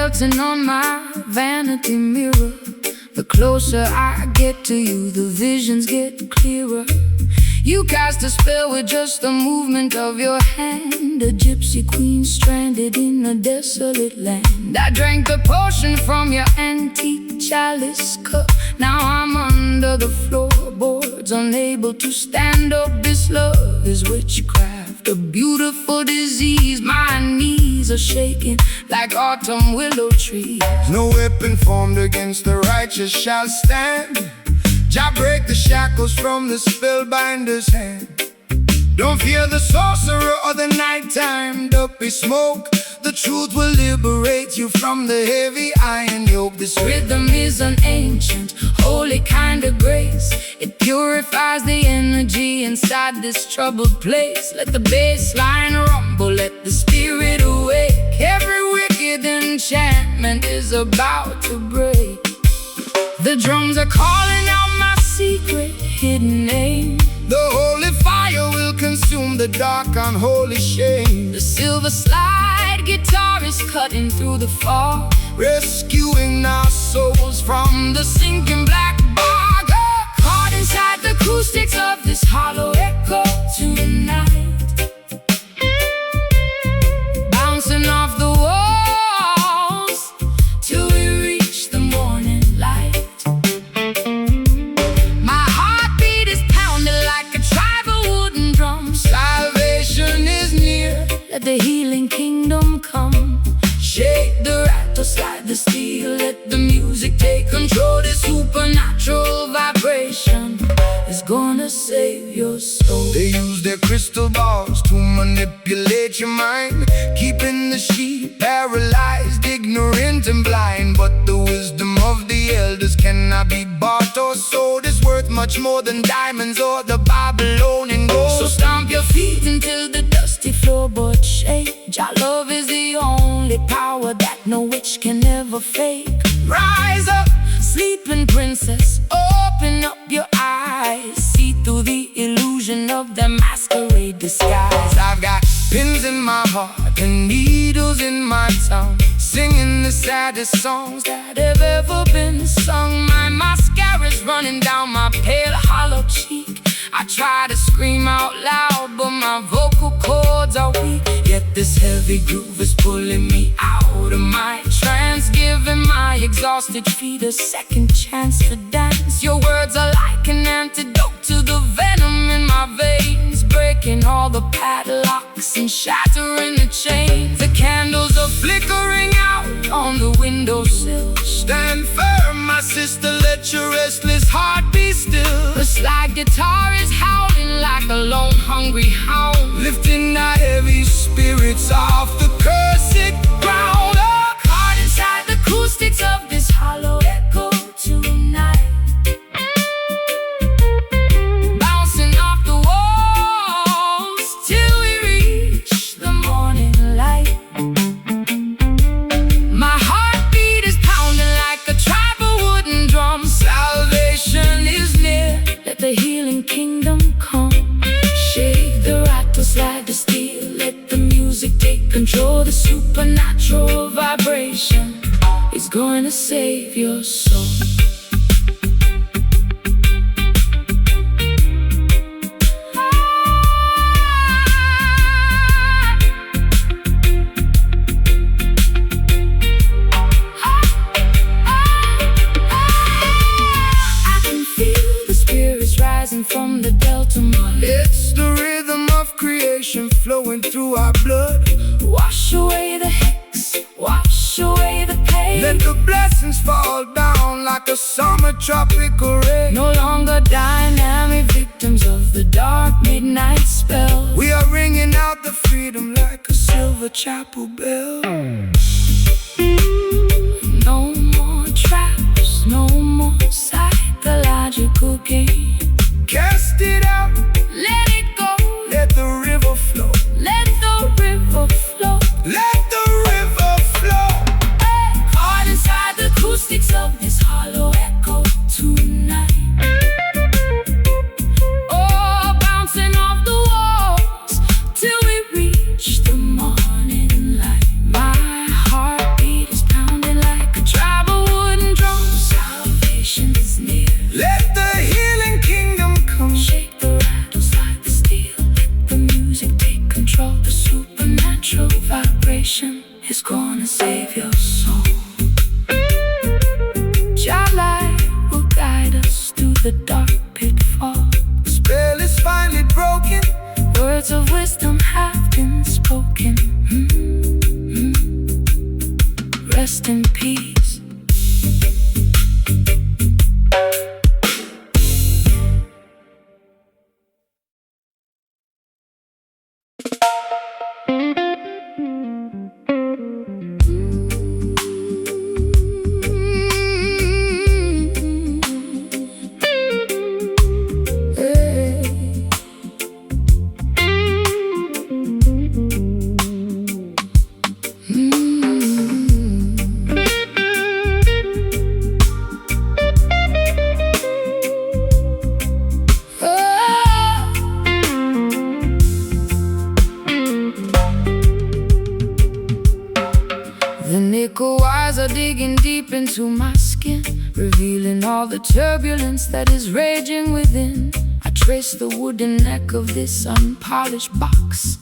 reflecting on my vanity mirror. The closer I get to you, the visions get clearer. You cast a spell with just the movement of your hand, a gypsy queen stranded in a desolate land. I drank the potion from your antique chalice cup. Now I'm under the floorboards, unable to stand up. This love is witchcraft, a beautiful disease. My knees are shaking like autumn willow trees. No weapon formed against the righteous shall stand. Jah break the shackles from the spellbinder's hand. Don't fear the sorcerer or the nighttime duppy smoke. The truth will liberate you from the heavy iron yoke. This Rhythm is an ancient, holy kind of grace. It purifies the energy inside this troubled place. Let the bassline rumble, let the spirit awake. Every wicked enchantment is about to break. The drums are calling out my secret hidden name. The holy fire will consume the dark unholy shame. The silver slide guitar is cutting through the fog, rescuing our souls from the sinking black bog. Caught inside the acoustics of this hollow echo tonight, bouncing off the walls till we reach the morning light. My heartbeat is pounding like a tribal wooden drum. Salvation is near, let the healing kingdom come. shake the Rattle, slide the steel, let the music take control. This supernatural vibration is gonna save your soul. They use their crystal balls to manipulate your mind, keeping the sheep paralyzed, ignorant and blind. But the wisdom of the elders cannot be bought or sold. It's worth much more than diamonds or the Babylonian gold. So stomp your feet until the dusty floorboards shake. Your love is the only power that no witch can ever fake. Rise up, sleeping princess, open up your eyes. See through the illusion of their masquerade disguise. I've got pins in my heart and needles in my tongue, singing the saddest songs that have ever been sung. My mascara's running down my pale hollow cheek. I try to scream out loud, but my vocal cords are weak. Yet this heavy groove is pulling me out of my trance, giving my exhausted feet a second chance to dance. Your words are like an antidote to the venom in my veins, breaking all the padlocks and shattering the chains. The candles are flickering out on the windowsill. Stand firm, my sister, let your restless heart be still. The slide guitar is howling like a lone hungry hound, lifting our heavy spirits off the cursed ground. Caught inside the acoustics of this hollow echo tonight, bouncing off the walls till we reach the morning light. My heartbeat is pounding like a tribal wooden drum. Salvation is near, let the healing kingdom come. Shake the rattle, slide the steel, let the music take control. The supernatural vibration is going to save your soul. I can feel the spirits rising from the Delta Marley. It's the rhythm of creation flowing through our blood. Wash away the hex, wash away the pain. Let the blessings fall down like a summer tropical rain. No longer dynamic victims of the dark midnight spell. We are ringing out the freedom like a silver chapel bell. No more traps, no more psychological game. Cast it out, Let it go, let the river flow. let the river flow. Let the river flow. Caught inside the acoustics of this hollow echo tonight. Oh, bouncing off the walls till we reach the morning light. My heartbeat is pounding all the turbulence that is raging within. I trace the wooden neck of this unpolished box,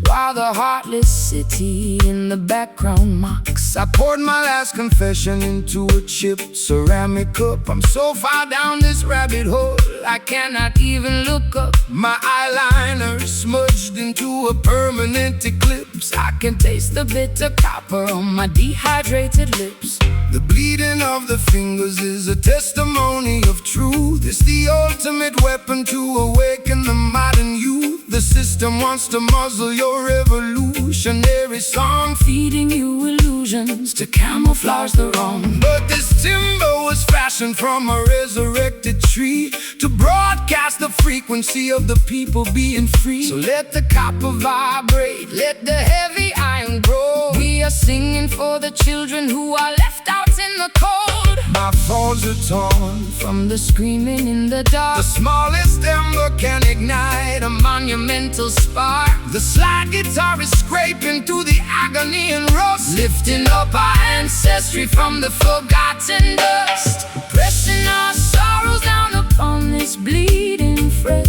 while the heartless city in the background mocks. I poured my last confession into a chipped ceramic cup. I'm so far down this rabbit hole, I cannot even look up. my eyeliner smudged into a permanent eclipse. I can taste the bitter copper on my dehydrated lips. The bleeding of the fingers is a testimony of truth. It's the ultimate weapon to awaken the modern youth. The system wants to muzzle your revolutionary song, Feeding you illusions to camouflage the wrong. but this timber was fashioned from a resurrected tree to broadcast the frequency of the people being free. So let the copper vibrate, let the heavy iron grow. We are singing for the children who are left out in the cold. My thoughts are torn. From the screaming in the dark, The smallest ember can ignite a monumental spark. The slide guitar is scraping through the agony and rust, Lifting up our ancestry from the forgotten dust, pressing our sorrows down upon this bleeding fret,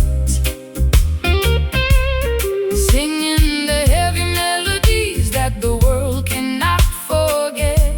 singing the heavy melodies that the world cannot forget.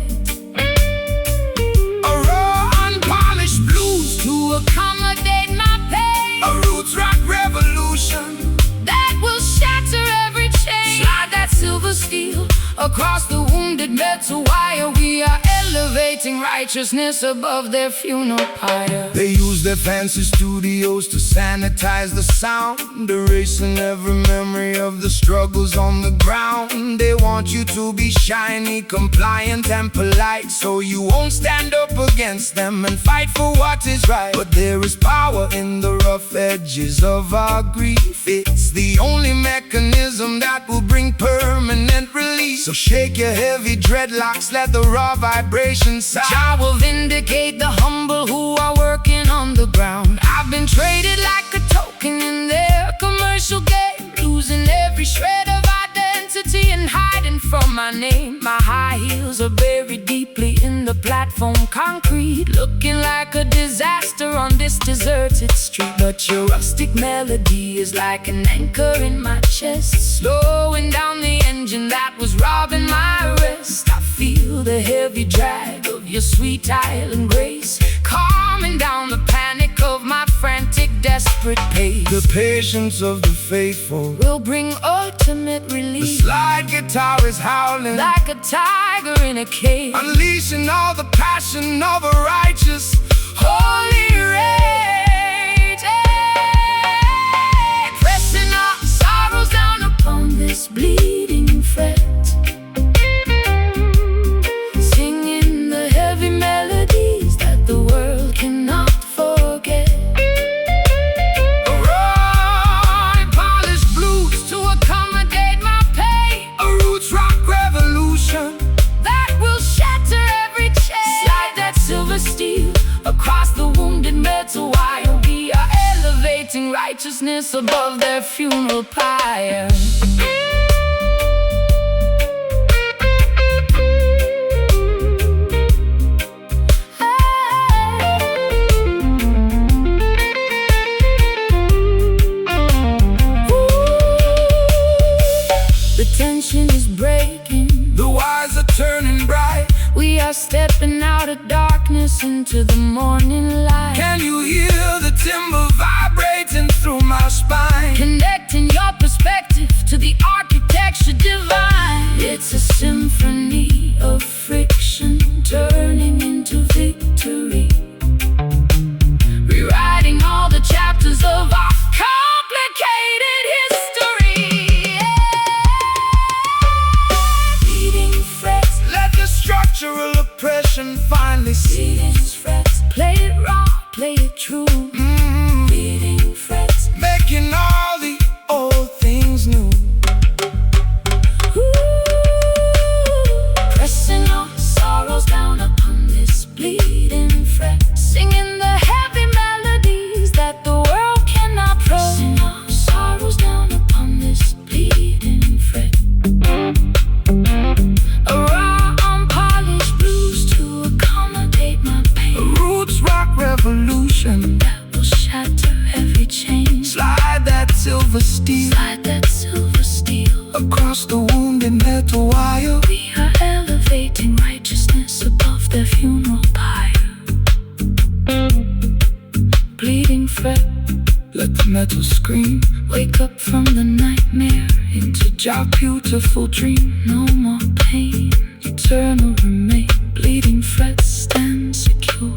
a raw, unpolished blues, To accommodate my pain, a roots rock revolution. that will shatter every chain. Slide that silver steel across the wounded metal wire. We are elevating righteousness above their funeral pyre. They use their fancy studios to sanitize the sound, erasing every memory of the struggles on the ground. They want you to be shiny, compliant, and polite, so you won't stand up against them and fight for what is right. But there is power in the rough edges of our grief. It's the only mechanism that will bring permanent relief. So shake your heavy dreadlocks, let the raw vibrations sound. I will vindicate the humble who are working on the ground. I've been traded like a token in their commercial game, losing every shred of identity and hiding from my name. My high heels are buried deeply in the platform concrete, looking like a disaster on this deserted street. But your rustic melody is like an anchor in my chest, slowing down the engine that was robbing my rest. I feel the heavy drag of your sweet island grace, calming down the panic of my frantic, desperate pace. The patience of the faithful, Will bring ultimate the relief, slide guitar is howling, like a tiger in a cage, unleashing all the passion of a righteous holy rage, pressing our sorrows down upon this bleeding fret, singing the heavy melodies that the world cannot forget. a raw, polished blues To accommodate my pain, a roots rock revolution. that will shatter every chain. Slide that silver steel across the wounded metal wire. We are elevating righteousness above their funeral pyre. The tension is breaking, The wires are turning bright. we are stepping out of darkness into the morning light. Can you hear the timber vibrating through my spine? Connecting your perspective to the architecture divine. It's a symphony of friction turning into victory, rewriting all the chapters of our complicated history. Beating frets, Let the structural oppression finally cease. beating frets, play it raw, play it true. Beating frets, Making silver steel. Slide that silver steel Across the wounded metal wire. We are elevating righteousness above their funeral pyre. Bleeding fret, let the metal scream. wake up from the nightmare into Your beautiful dream. no more pain. Eternal remain. Bleeding fret, stand secure.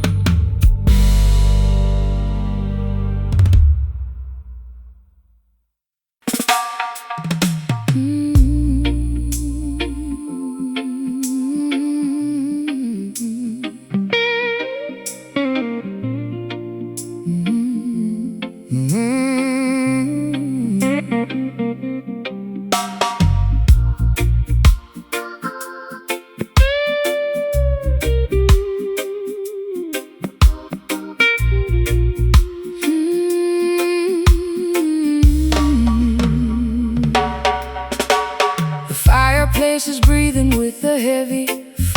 Is breathing with a heavy,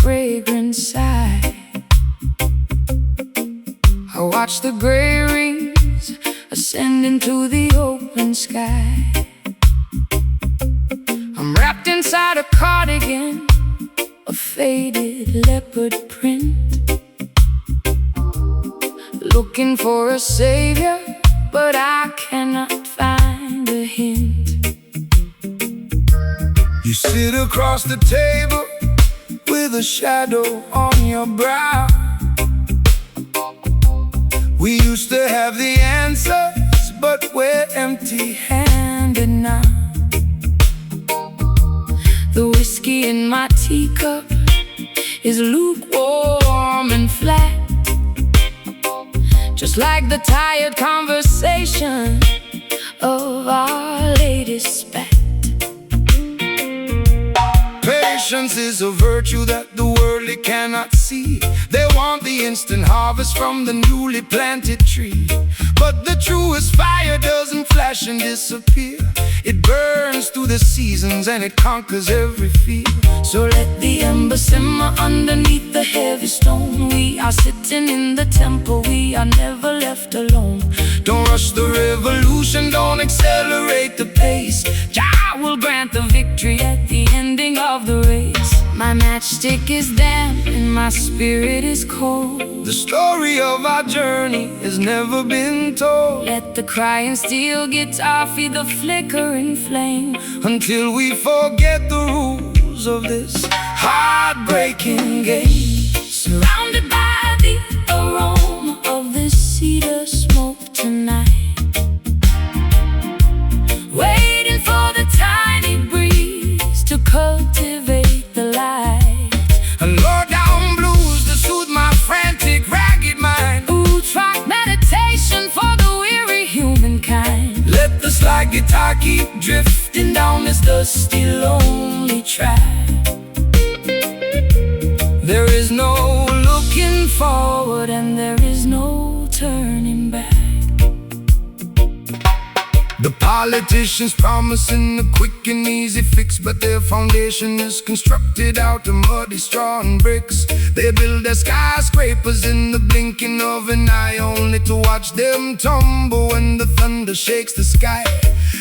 fragrant sigh. I watch the gray rings ascend into the open sky. I'm wrapped inside a cardigan, a faded leopard print, looking for a savior, but I cannot find a hint. You sit across the table with a shadow on your brow. We used to have the answers, but we're empty-handed now. The whiskey in my teacup is lukewarm and flat, just like the tired conversation of our latest spat. Patience is a virtue that the worldly cannot see. They want the instant harvest from the newly planted tree, but the truest fire doesn't flash and disappear. It burns through the seasons and it conquers every fear. So let the ember simmer underneath the heavy stone. We are sitting in the temple, we are never left alone. Don't rush the revolution, don't accelerate the pace. Jah will grant the victory at the ending of the race. My matchstick is damp and my spirit is cold. The story of our journey has never been told. Let the crying steel guitar feed the flickering flame, until we forget the rules of this heartbreaking game. surrounded by the aroma of this cedar smoke tonight, waiting for the tiny breeze to cultivate the light. And low down blues to soothe my frantic, ragged mind. Track meditation for the weary humankind. Let the slide guitar keep drifting down this dusty, lonely track. There is no looking forward and there is no turning back. The politicians promising a quick and easy fix, but their foundation is constructed out of muddy straw and bricks. They build their skyscrapers in the blinking of an eye, only to watch them tumble when the thunder shakes the sky.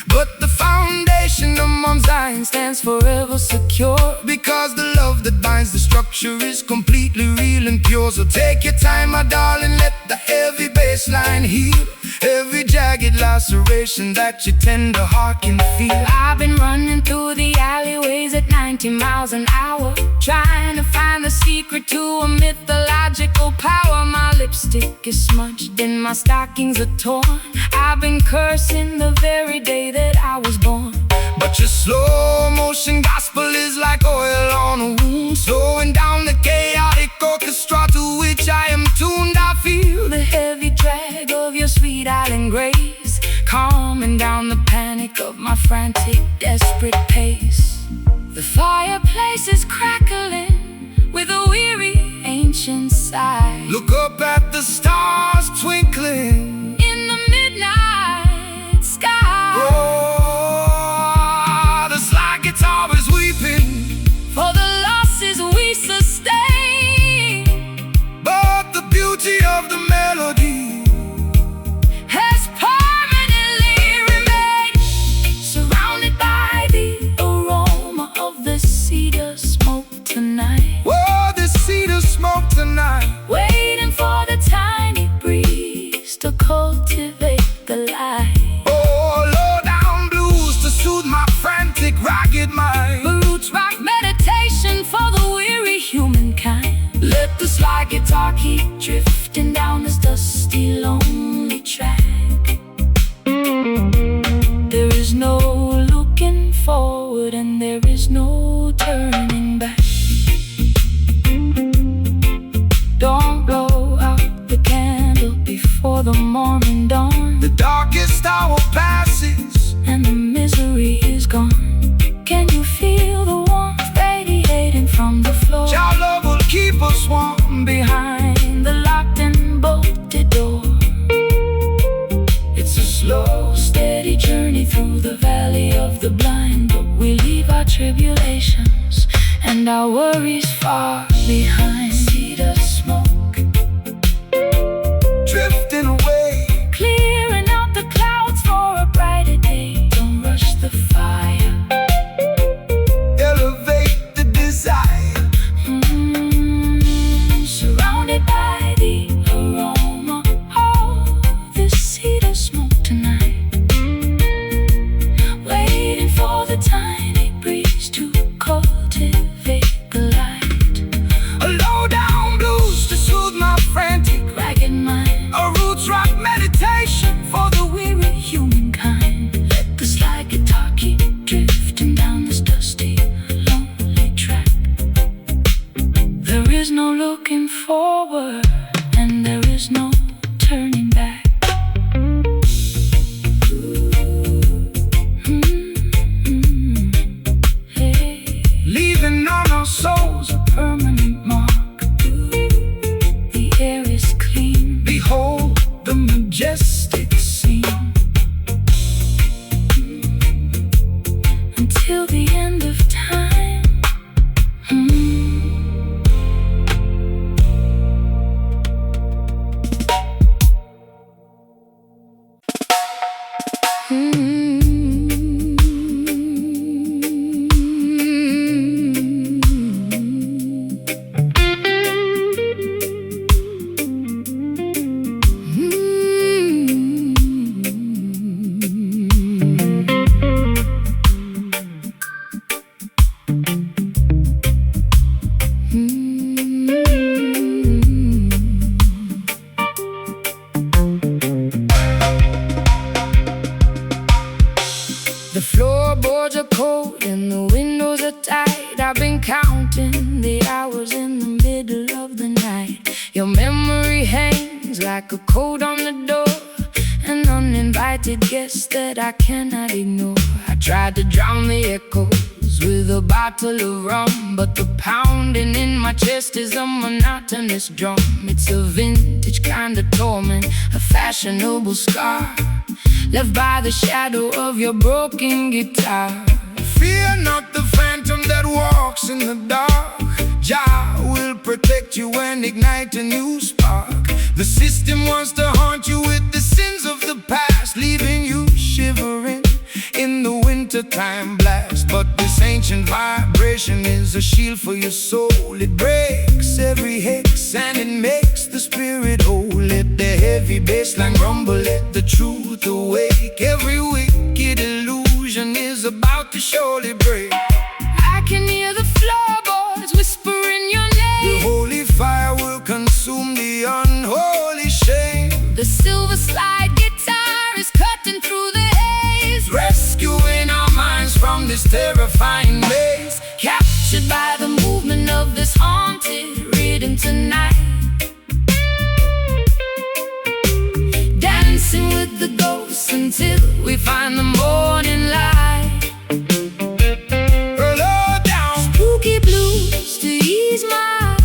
But the foundation of Mount Zion stands forever secure, because the love that binds the structure is completely real and pure. So take your time, my darling, let the heavy bass line heal every jagged laceration that your tender heart can feel. I've been running through the alleyways at 90 miles an hour, trying to find the secret to a mythological power. My lipstick is smudged and my stockings are torn. I've been cursing the very day that I was born. But your slow motion gospel is like oil on a wound, slowing down the chaotic orchestra to which I am tuned. I feel The heavy drag of your sweet island grace, calming down the panic of my frantic, desperate pace. The fireplace is crackling with a weary, ancient sigh. look up at the stars twinkling In the midnight sky, oh, the slide guitar is weeping for the losses we sustain, but the beauty of the melody has permanently remained. the blind, but we leave our tribulations and our worries far behind. See the smoke drifting away, clearing out the clouds for a brighter day. Don't rush the fire, elevate the desire. Surrounded by the aroma of the cedar smoke tonight, waiting for the tiny breeze to cultivate the light. A low down blues to soothe my frantic Ragged mind, a roots rock meditation for the weary humankind. Let the slide guitar keep drifting down this dusty, lonely track. There is no looking forward, and there is no turning back. Hey. leaving on our souls A permanent mark. The air is clean. behold the majestic scene. Until the end of time. The floorboards are cold and the windows are tight. I've been counting the hours in the middle of the night. Your memory hangs like a coat on the door, an uninvited guest that I cannot ignore. I tried to drown the echoes with a bottle of rum, but the pounding in my chest is a monotonous drum. It's a vintage kind of torment, a fashionable scar left by the shadow of your broken guitar. Fear not the phantom that walks in the dark. Jah will protect you and ignite a new spark. The system wants to haunt you with the sins of the past, leaving you shivering in the wintertime blast. But this ancient vibration is a shield for your soul. It breaks every hex and it makes the spirit whole. Let the heavy bassline rumble, let the truth awake. Every wicked illusion is about to surely break. I can hear the floorboards whispering your The name. holy fire will consume the unholy shame. The silver slide guitar is cutting through the haze, Rescuing our minds from this terrifying maze. captured by the movement of this haunted rhythm tonight. Dancing with the ghosts until we find the morning light. Low down, Spooky blues to ease my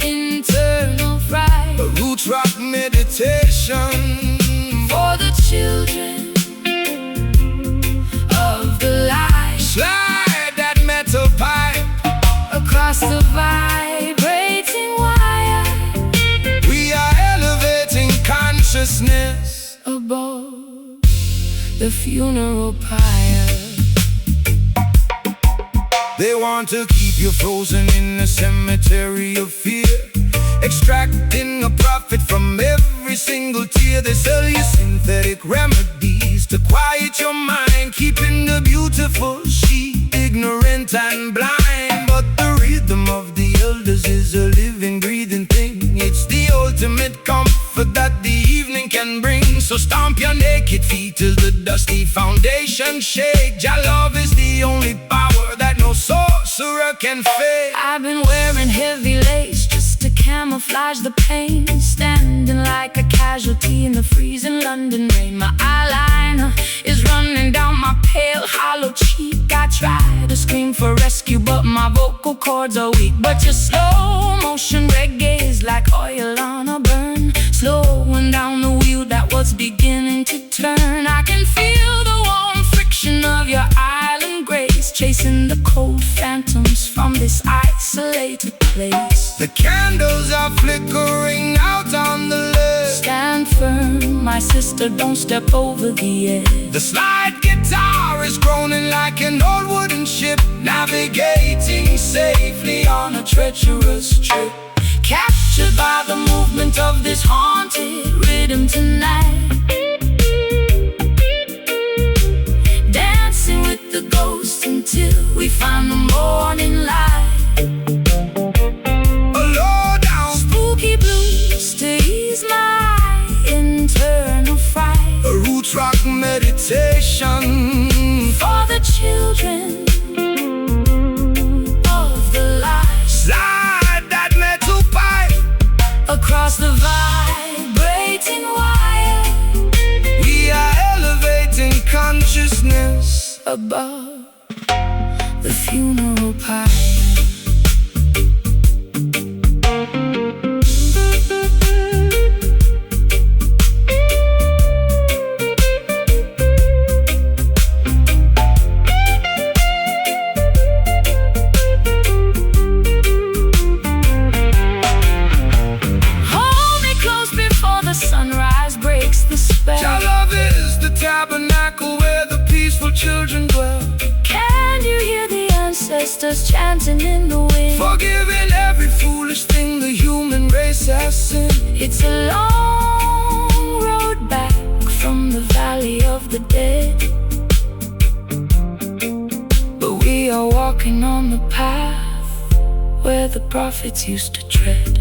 internal fright. a roots rock meditation. For the children of the light, Slide that metal pipe. across the vibrating wire, We are elevating consciousness above the funeral pyre. They want to keep you frozen in a cemetery of fear, extracting a profit from every single tear. They sell you synthetic remedies to quiet your mind, keeping the beautiful she ignorant and blind. But the rhythm of the elders is a living, breathing thing. It's the ultimate comfort that the evening can bring. So stomp your naked feet till the dusty foundation shake. Jah love is the only power that no sorcerer can fake. I've been wearing heavy lace just to camouflage the pain, standing like a casualty in the freezing London rain. My eyeliner is running down my pale, hollow cheek. I try to scream for rescue, but my vocal cords are weak. But your slow motion reggae is like oil on a burn, slowing down the wheel that was beginning to turn. I can feel the warm friction of your island place. The candles are flickering out on the left. Stand firm, my sister, don't step over the edge. The slide guitar is groaning like an old wooden ship, navigating safely on a treacherous trip. Captured by the movement of this haunted rhythm tonight. Dancing with the ghosts until we find the morning light. A low down Spooky blues to ease my internal fright. a roots rock meditation For the children of the light. Slide that metal pipe Across the vibrating wire. We are elevating consciousness Above the funeral pyre. Hold me close before the sunrise breaks the spell. Your love is the tabernacle where the peaceful children dwell. Can you hear the ancestors chanting in the wind? Forgiving every foolish thing the human race has sinned. It's a long road back from the valley of the dead, but we are walking on the path where the prophets used to tread.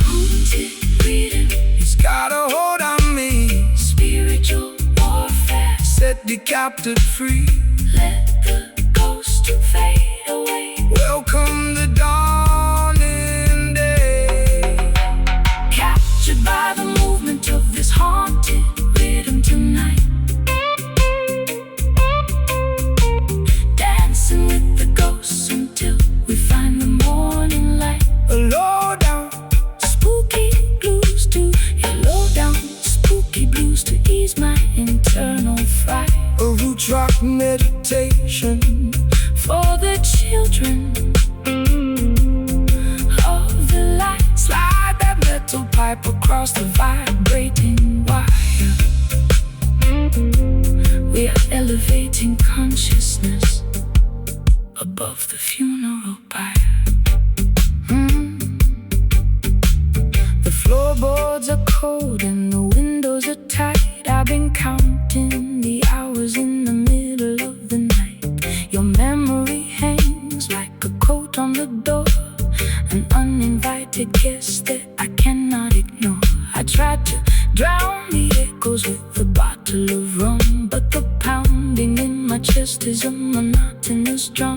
Haunted rhythm, It's got a hold on me, spiritual warfare. set the captive free. Let the ghost fade away. Welcome the dawning day. Captured by the movement of this haunted rhythm tonight. Dancing with the ghosts until we find the morning light. A low down Spooky blues to low down. Spooky blues to ease my internal fright. a roots rock meditation For the children of the light. Slide that metal pipe Across the vibrating wire. We are elevating consciousness above the funeral pyre. The floorboards are cold and the windows are tight. I've been counting the hours in the middle of the night. Your memory hangs like a coat on the door, an uninvited guest that I cannot ignore. I tried to drown the echoes with a bottle of rum, but the pounding in my chest is a monotonous drum.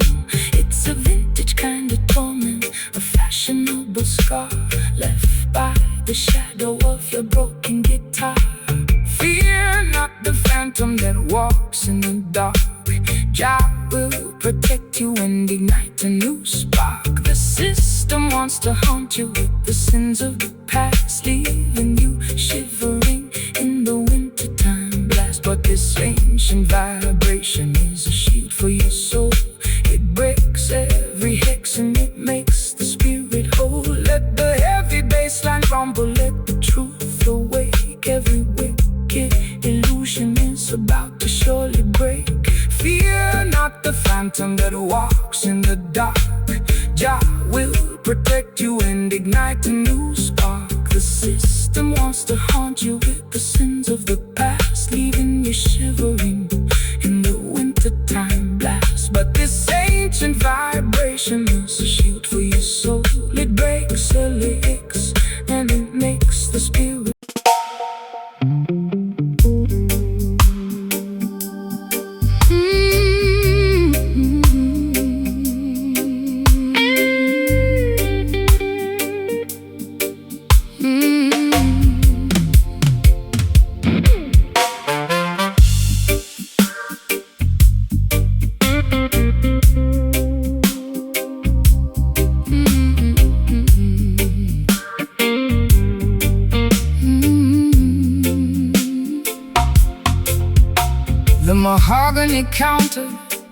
It's a vintage kind of torment, a fashionable scar left by the shadow of your broken guitar. Fear not the phantom that walks in the dark. Jah will protect you and ignite a new spark. The system wants to haunt you with the sins of the past, leaving you shivering in the wintertime blast. But this ancient vibration is a shield for your soul. It breaks every hex and it makes the spirit whole. Let the heavy bassline rumble, let the truth awake. Every wicked illusion is about to surely break. Fear not the phantom that walks in the dark. Jah will protect you and ignite a new spark. The system wants to haunt you with the sins of the past, leaving you shivering in the wintertime blast. But this ancient vibration is a shield for your soul. It breaks the legs and it makes the spirit. The mahogany counter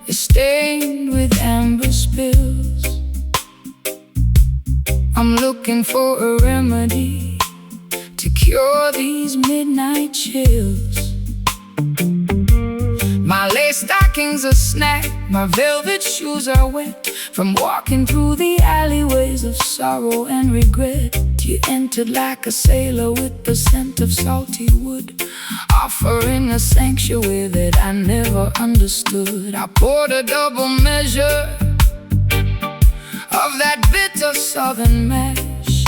is stained with amber spills. I'm looking for a remedy to cure these midnight chills. My lace stockings are snagged, my velvet shoes are wet from walking through the alleyways of sorrow and regret. You entered like a sailor with the scent of salty wood, offering a sanctuary that I never understood. I poured a double measure of that bitter southern mash,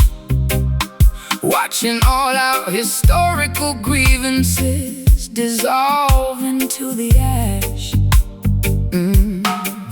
watching all our historical grievances dissolve into the ash.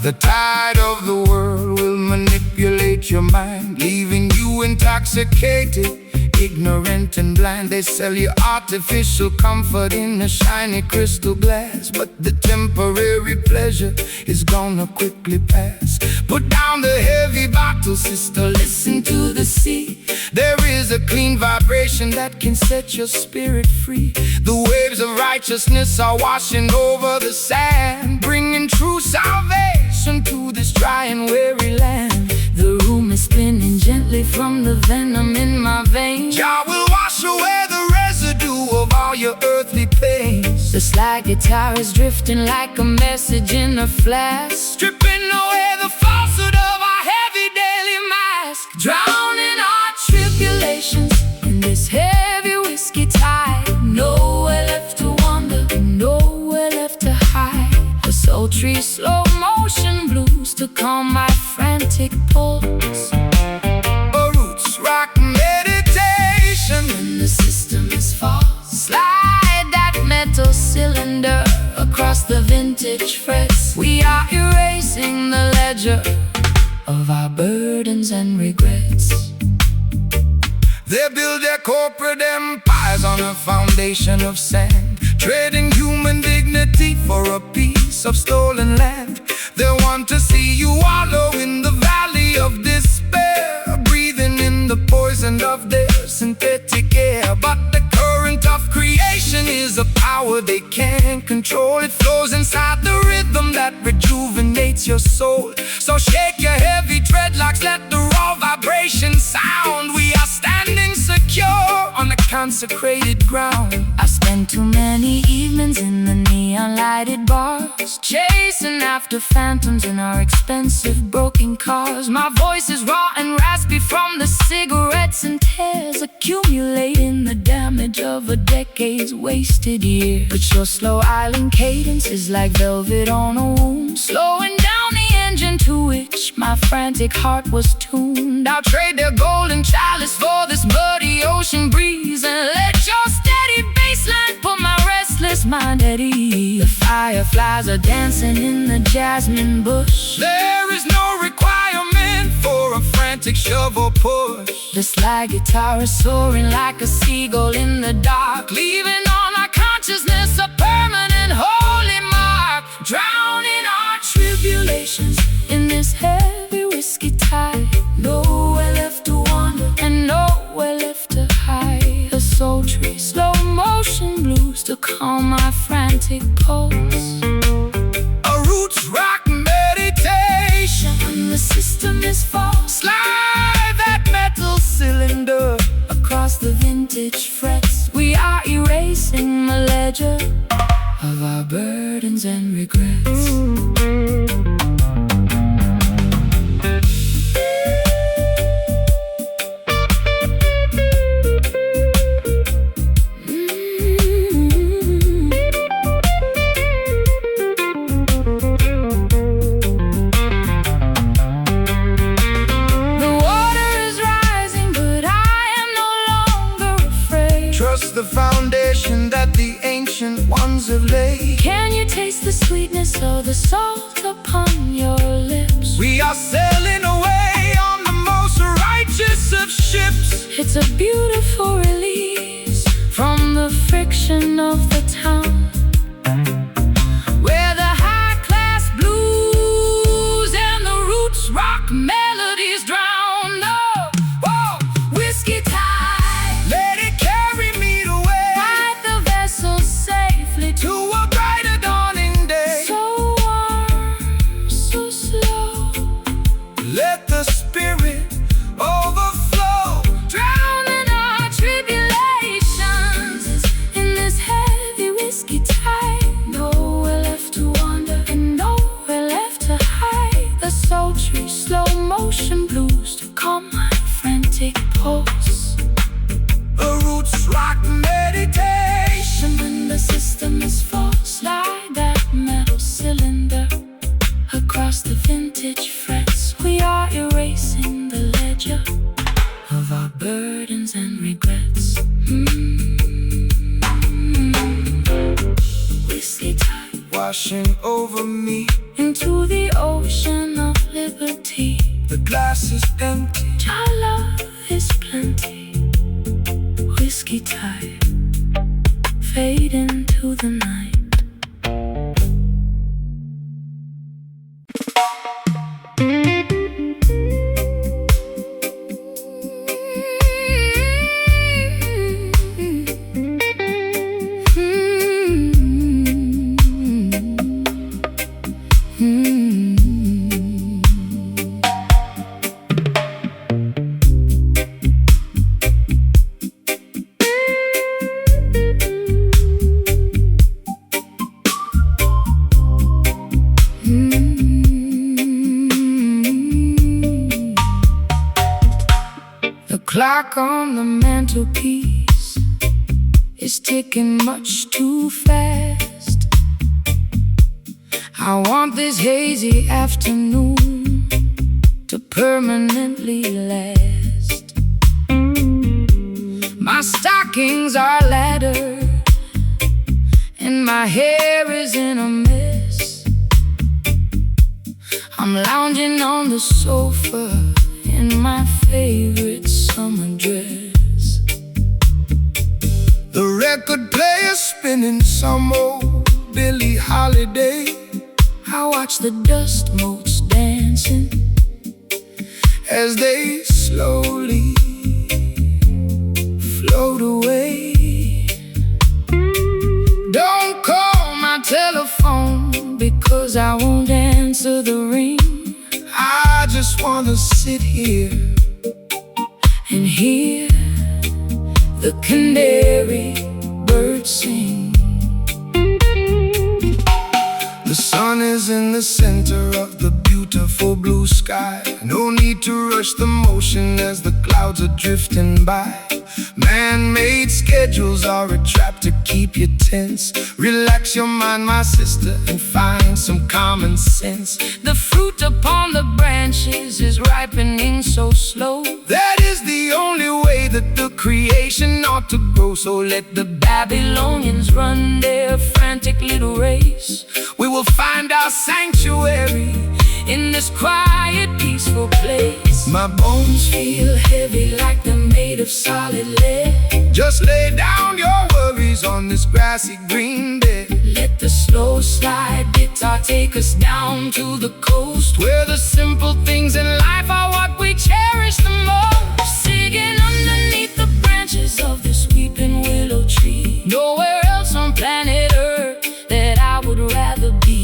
The tide of the world will manipulate your mind, leaving you intoxicated, ignorant and blind. They sell you artificial comfort in a shiny crystal glass, but the temporary pleasure is gonna quickly pass. Put down the heavy bottle, sister, listen to the sea. There is a clean vibration that can set your spirit free. The waves of righteousness are washing over the sand, bringing true salvation to this dry and weary land. The room is spinning gently from the venom in my veins. Jah will wash away the residue of all your earthly pains. The slide guitar is drifting like a message in a flask, Stripping away the falsehood of our heavy daily mask. drowning our tribulations in this heavy whiskey tide. Nowhere left to wander, nowhere left to hide. The sultry slow motion blues to calm my frantic pulse. A roots rock meditation. When the system is false, slide that metal cylinder across the vintage frets. We are erasing the ledger of our burdens and regrets. They build their corporate empires on a foundation of sand, trading human dignity for a piece of stolen land. They want to see you wallow in the valley of despair, breathing in the poison of their synthetic air. But the current of creation is a power they can't control. It flows inside the rhythm that rejuvenates your soul. So shake your heavy dreadlocks, let the raw vibration sound. We are standing secure on the consecrated ground. I spent too many evenings in the neon lighted bars, chasing after phantoms in our expensive broken cars. My voice is raw and raspy from the cigarettes and tears, accumulating the damage of a decade's wasted year. But your slow island cadence is like velvet on a wound, slowing down the engine to which my frantic heart was tuned. I'll trade their golden chalice for this muddy ocean breeze, and let your steady bassline put my restless mind at ease. The fireflies are dancing in the jasmine bush. There is no requirement for a frantic shovel push. The slide guitar is soaring like a seagull in the dark, leaving on our consciousness a permanent holy mark. Drowning our tribulations in this heavy whiskey tide. Nowhere left to wander and nowhere left to hide. The sultry slow motion blues to calm my frantic pulse. A roots rock meditation. When the system is false, Slide that metal cylinder across the vintage frets. We are erasing the ledger of our burdens and regrets. Trust the foundation that the ancient ones have laid. Can you taste the sweetness of the salt upon your lips? We are sailing away on the most righteous of ships. It's a beautiful release from the friction of the town, where the high-class blues and the roots rock melodies drown. Oh, whoa, whiskey tide, Let it carry me away guide the vessel safely to a brighter dawning day. so warm graceful, slide that metal cylinder across the vintage frets. We are erasing the ledger of our burdens and regrets. Whiskey tide washing over me into the ocean of liberty. The glass is empty. Our love is plenty. Whiskey tide fade into the night. The clock on the mantelpiece is ticking much too fast. I want this hazy afternoon to permanently last. My stockings are laddered and my hair is in a mess. I'm lounging on the sofa in my favorite summer dress. The record player spinning some old Billie Holiday. I watch the dust motes dancing as they slowly float away. Don't call my telephone because I won't answer the ring. I just wanna sit here and hear the canary birds sing. The sun is in the center of the beautiful blue sky. No need to rush the motion as the clouds are drifting by. Man-made schedules are a trap to keep you tense. Relax your mind, my sister, and find some common sense. The fruit upon the branches is ripening so slow. That is the only way that the creation ought to grow. So let the Babylonians run their frantic little race. we will find our sanctuary In this quiet, peaceful place, My bones feel heavy like they're made of solid lead. just lay down your worries on this grassy green bed, Let the slow slide guitar take us down to the coast, where the simple things in life are what we cherish the most. singing underneath the branches of this weeping willow tree. Nowhere else on planet Earth that I would rather be.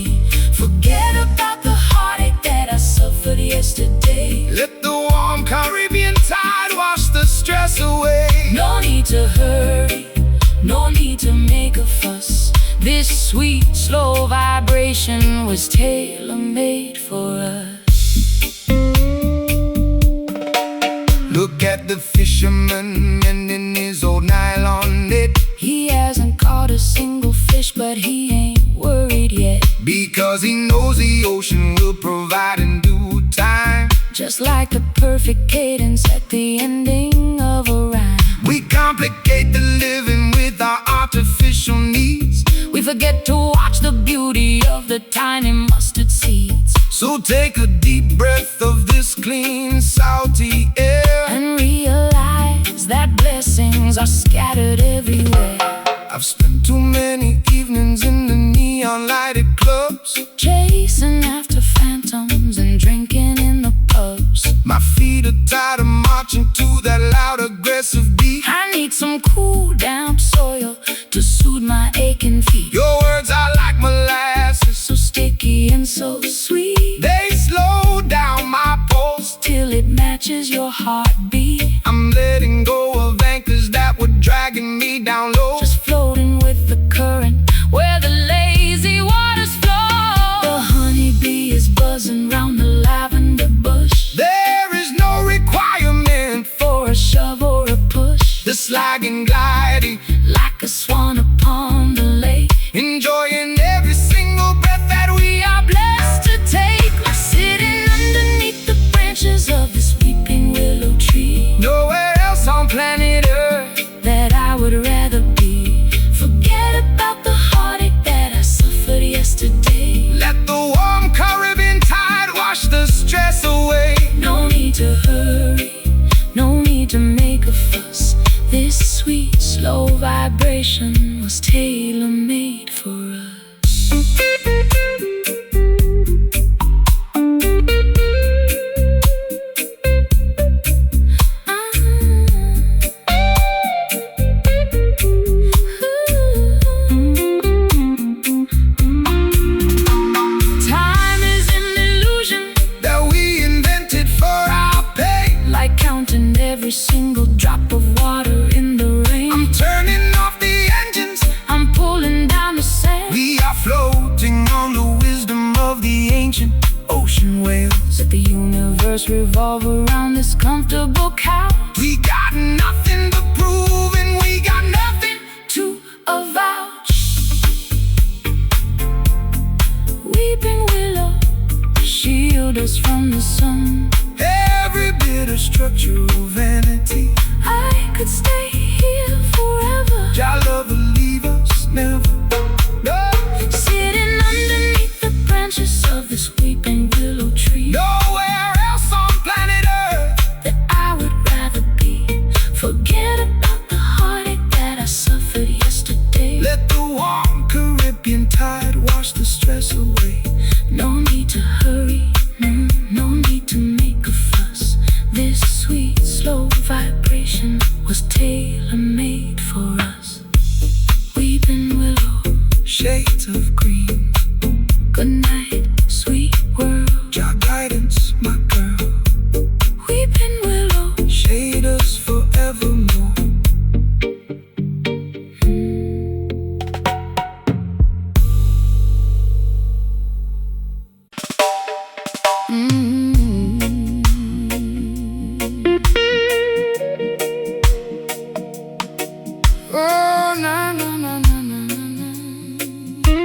Forget about the heartache that I suffered yesterday. Let the warm Caribbean tide wash the stress away. No need to hurry, no need to make a fuss. This sweet, slow vibration was tailor-made for us. Look at the fisherman mending his old nylon net, He hasn't caught a single fish, but he ain't worried yet. because he knows the ocean will provide in due time. Just like the perfect cadence at the ending of a rhyme. We complicate the living with our artificial needs, We forget to watch the beauty of the tiny mustard seeds. so take a deep breath of this clean, salty air. And realize that blessings are scattered everywhere. I've spent too many evenings in the neon lighted clubs, Chasing after phantoms and drinking in the pubs. my feet are tired of marching to that loud aggressive beat. I need some cool, damp soil to soothe my aching feet. Your words are like molasses, So sticky and so sweet, they slow down my pulse. till it matches your heartbeat. I'm letting go of anchors that were dragging me down low. Just floating with the current, where the vibration was tailor-made for us. Time is an illusion that we invented for our pain, like counting every single drop of water in the rain. I'm turning off the engines, I'm pulling down the sand. we are floating on the wisdom of the ancient ocean waves. Let the universe revolve around this comfortable couch. We got nothing to prove and we got nothing To avouch, weeping willow, shield us from the sun. every bit of structural vanity. I could stay here forever, Your love will leave us never. No, sitting underneath the branches of this weeping willow tree. nowhere else on planet Earth. That I would rather be. Forget about the heartache that I suffered yesterday. Let the warm Caribbean tide wash the stress away. No need to hurry, no need to make a fuss. This sweet, slow vibration was tailor-made for us. Weeping willow, Shades of green, good night, sweet world. your guidance, my girl. Weeping willow, Shade us forevermore. Oh, na na na na na na.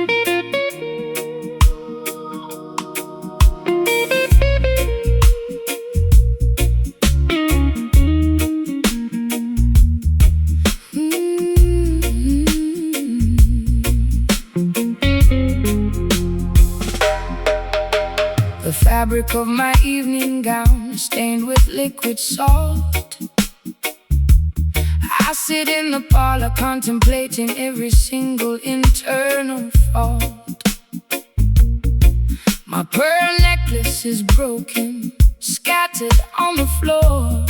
The fabric of my evening gown is stained with liquid salt. I sit in the parlor contemplating every single internal fault. My pearl necklace is broken, scattered on the floor.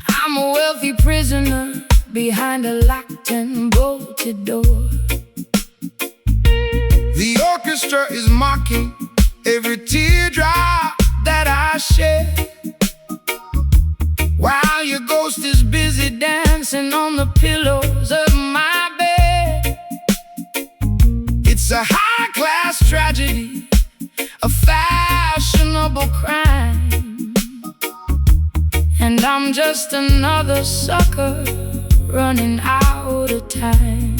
I'm a wealthy prisoner behind a locked and bolted door. The orchestra is mocking every teardrop that I shed, While your ghost is busy dancing on the pillows of my bed. it's a High-class tragedy, a fashionable crime, and I'm just another sucker running out of time.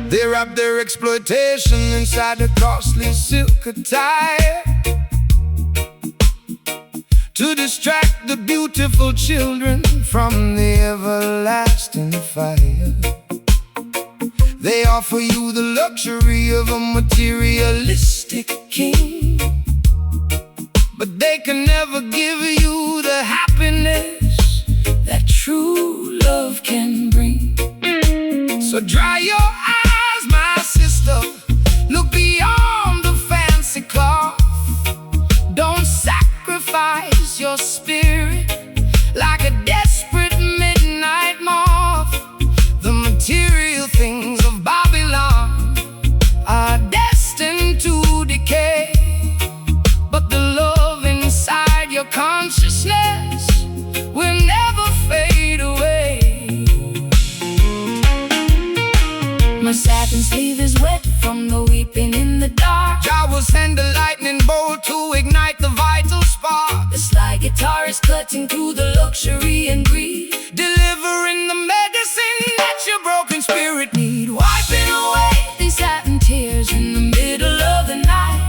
They wrap their exploitation inside a costly silk attire to distract the beautiful children from the everlasting fire. They offer you the luxury of a materialistic king, but they can never give you the happiness that true love can bring. So dry your eyes, my sister, look beyond the fancy cloth. Don't sacrifice your spirit like a desperate midnight moth. The material things of Babylon are destined to decay, but the love inside your consciousness will never fade away. My satin sleeve is wet from the weeping in the dark. Jah will send a lightning bolt to ignite the vital spark. The sly guitar is cutting through the luxury and greed, Delivering the medicine that your broken spirit need. wiping away these satin tears in the middle of the night.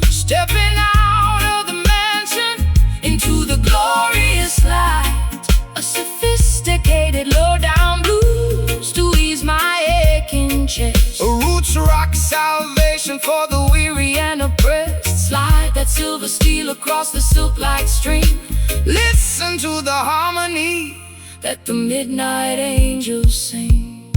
Stepping out of the mansion into the glorious light. A sophisticated low-down blues to ease my aching chest. A roots rock salvation for the weary and oppressed. Slide that silver steel across the silk-like stream. Listen to the harmony that the midnight angels sing.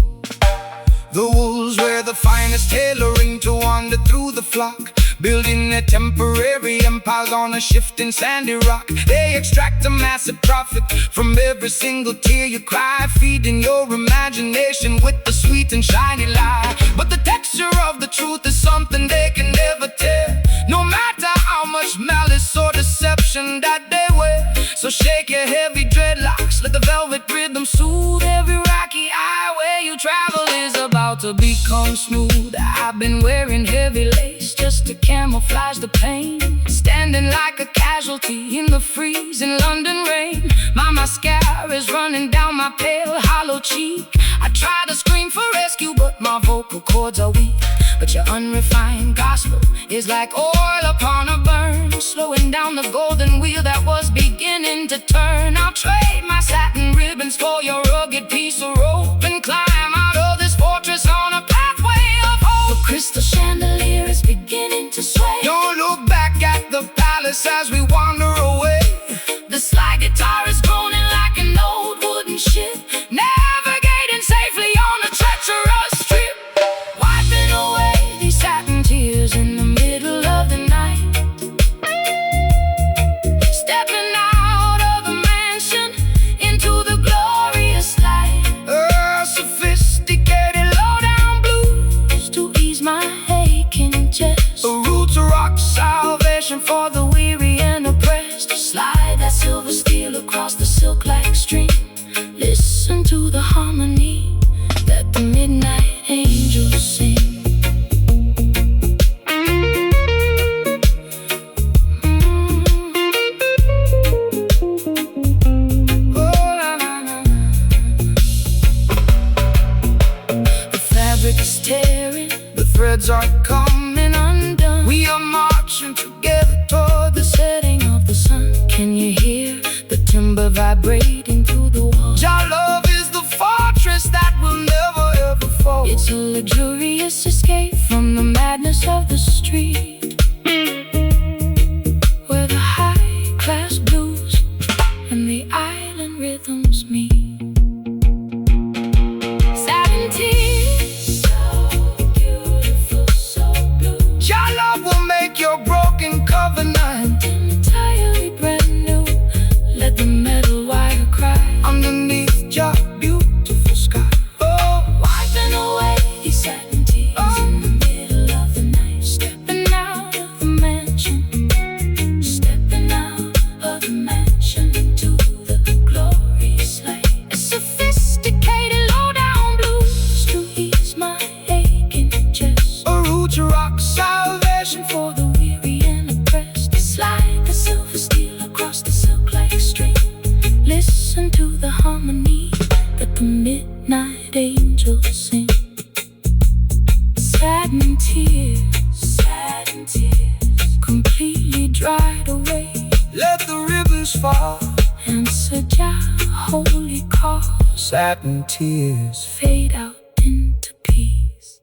The wolves wear the finest tailoring to wander through the flock, building their temporary empires on a shifting sandy rock. They extract a massive profit from every single tear you cry, feeding your imagination with the sweet and shiny lie. But the texture of the truth is something they can never tell, no matter how much malice or deception that they wear. So shake your heavy dreadlocks, let the velvet rhythm soothe every rocky highway you travel is about to become smooth. I've been wearing heavy lace just to camouflage the pain, standing like a casualty in the freezing London rain. My mascara is running down my pale hollow cheek. I try to scream for rescue, but my vocal cords are weak. But your unrefined gospel is like oil upon a burn, slowing down the golden wheel that was beginning to turn. I'll trade my satin ribbons for your rugged piece of rope and climb out of this fortress on a pathway of hope. The crystal chandelier is beginning to sway. Don't look back at the palace as we wander away. The slide guitar is groaning like an old wooden ship, navigating safely on a treacherous strip, wiping away these satin tears in the middle of the night. Stepping out of the mansion into the glorious light. Sophisticated Low-down blues to ease my aching chest. a root to rock salvation for the weary and oppressed. Slide that silver steel across the silk like stream. Listen to the harmony that the midnight angels sing. Oh, na, na, na. The fabric is tearing, The threads are coming undone. We are marching together toward the Setting of the sun. Can you hear the timber vibrating through the walls? Your love is the fortress that will never ever fall. It's a luxurious escape from the madness of the street, where the high-class blues and the island rhythms meet. Satin tears, so beautiful, so blue. Your love will make your broken covenant Entirely brand new. Let the metal wire cry. underneath your beautiful sky. Oh, Wiping away these satin tears in the middle of the night. Stepping out of the mansion, stepping out of the mansion into the glorious light. A sophisticated low-down blues to ease my aching chest. a root to rock salvation for For the weary and oppressed, slide the silver steel across the silk-like stream. Listen to the harmony that the midnight angels sing. Satin tears, completely dried away. let the ribbons fall. Answer Jah holy call, Satin tears. fade out into peace.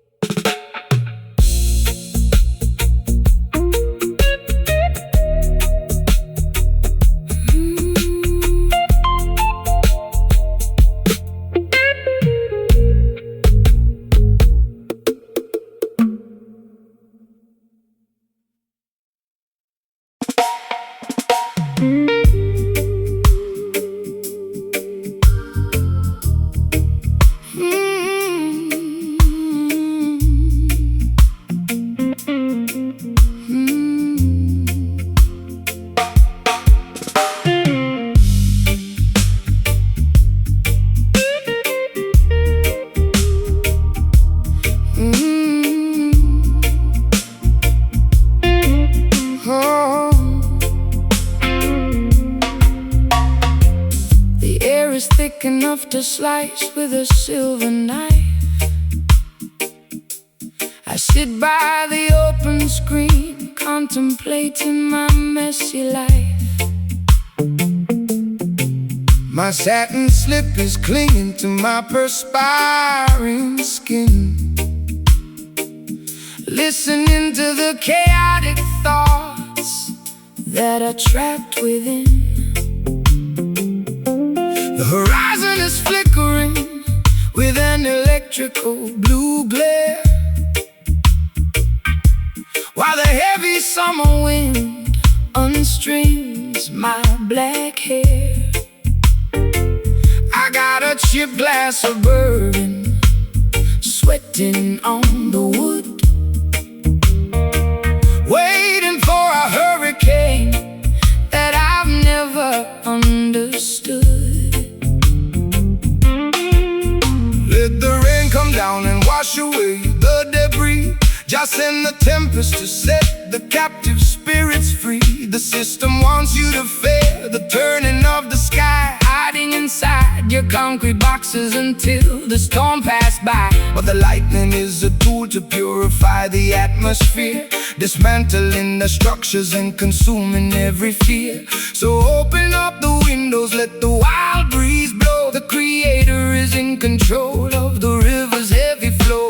Thick enough to slice with a silver knife. I sit by the open screen, contemplating my messy life. My satin slip is clinging to my perspiring skin, listening to the chaotic thoughts that are trapped within. The horizon horizon is flickering with an electrical blue glare, while the heavy summer wind unstrings my black hair. I got a cheap glass of bourbon sweating on the wood, waiting for a hurricane that I've never understood. Let the rain come down and wash away the debris. Just send the tempest to set the captive spirits free. The system wants you to fear the turning of the sky, hiding inside your concrete boxes until the storm passed by. But the lightning is a tool to purify the atmosphere, dismantling the structures and consuming every fear. So open up the windows, let the wild breeze blow. The Creator is in control of the river's heavy flow.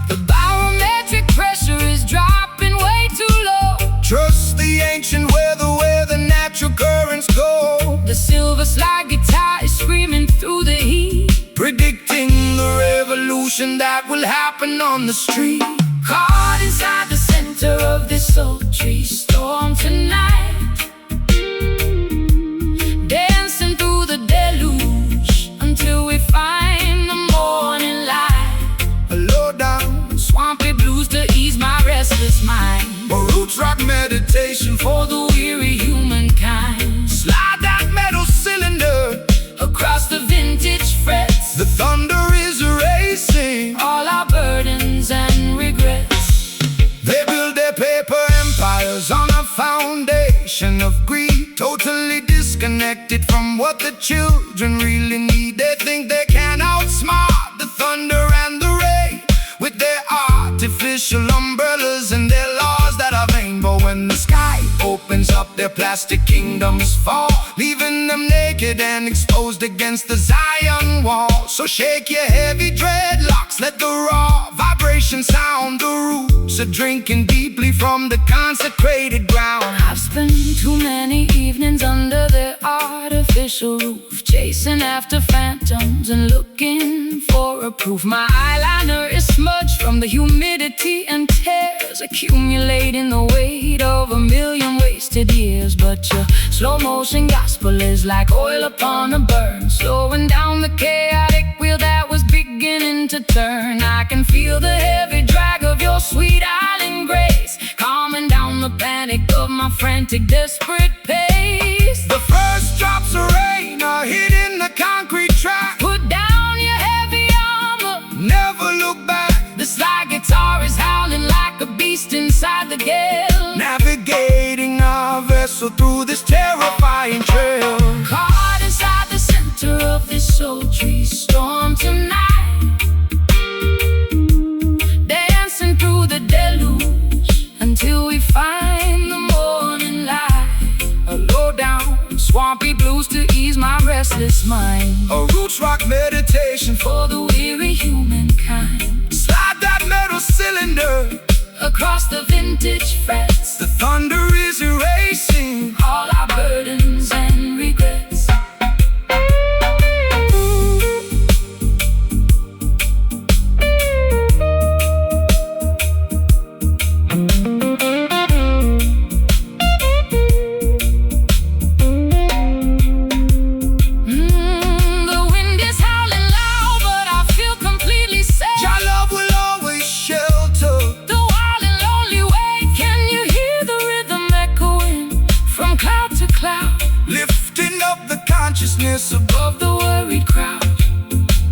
The barometric pressure is dropping way too low. Trust the ancient weather where the natural currents go. The silver slide guitar is screaming through the heat, predicting the revolution that will happen on the street. Caught inside the center of this sultry storm tonight, dancing through the deluge until we find the morning light. A low down, swampy blues to ease my restless mind. A roots rock meditation for the weary humankind. Slide that metal cylinder across the vintage frets. The thunder is erasing all our burdens and regrets. They build their paper empires on a foundation of greed, totally disconnected from what the children really need. They think they can outsmart the thunder and the rain with their artificial umbrellas and their laws that are vain. But when the sky opens up, their plastic kingdoms fall, leaving them naked and exposed against the Zion wall. So shake your heavy dreadlocks, let the raw vibration sound. The roots are drinking deeply from the consecrated ground. I've spent too many evenings under their artificial roof, chasing after phantoms and looking for a proof. My eyeliner is smudged from the humidity and tears, accumulating the weight of a million wasted years. But your slow motion gospel is like oil upon a burn, slowing down the chaotic wheel that was beginning to turn. I can feel the heavy drag of your sweet island grace, calming down the panic of my frantic, desperate pace. The first drops of rain are hitting the concrete track. Put down your heavy armor, never look back. The slide guitar is howling like a beast inside the gale, navigating our vessel through this terrifying trail. Caught inside the center of this sultry storm tonight, dancing through the deluge until we find the morning light. A low down, swampy blues to ease my restless mind. A roots rock meditation for the weary humankind. Slide that metal cylinder across the vintage frets. The thunder is erasing all our burdens and regrets. Above the worried crowd,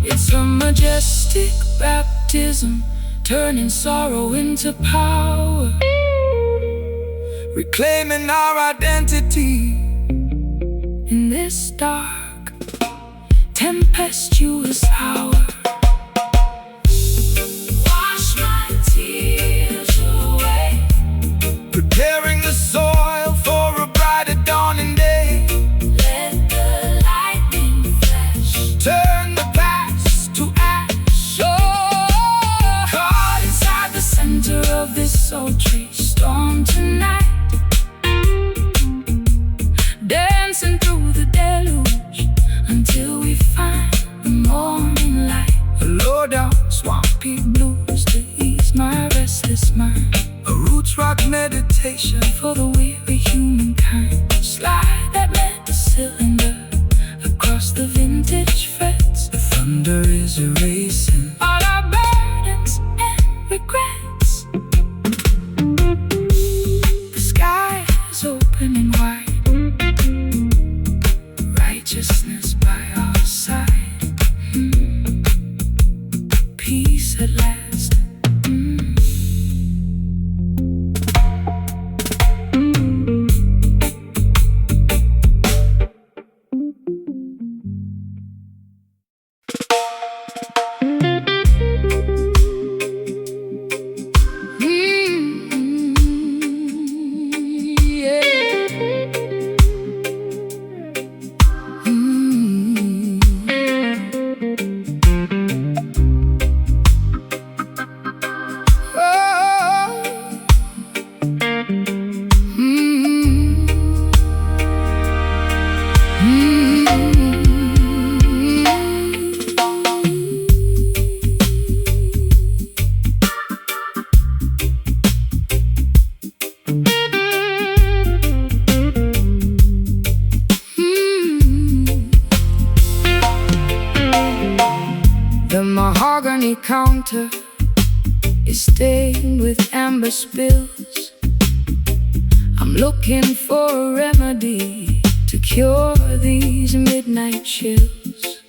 it's a majestic baptism, turning sorrow into power, reclaiming our identity in this dark, tempestuous hour. Wash my tears away, preparing the soil for a brighter dawning day. Turn the past to ash. Oh, caught inside the center of this sultry storm tonight, dancing through the deluge until we find pour down swampy blues to ease my restless mind. A roots rock meditation for the weary humankind. Slide that metal cylinder across the vintage frets. The thunder is erasing all our burdens and regrets. The sky is opening wide, righteousness by our side. Peace at last. The mahogany counter is stained with amber spills. I'm looking for a remedy to cure these midnight chills.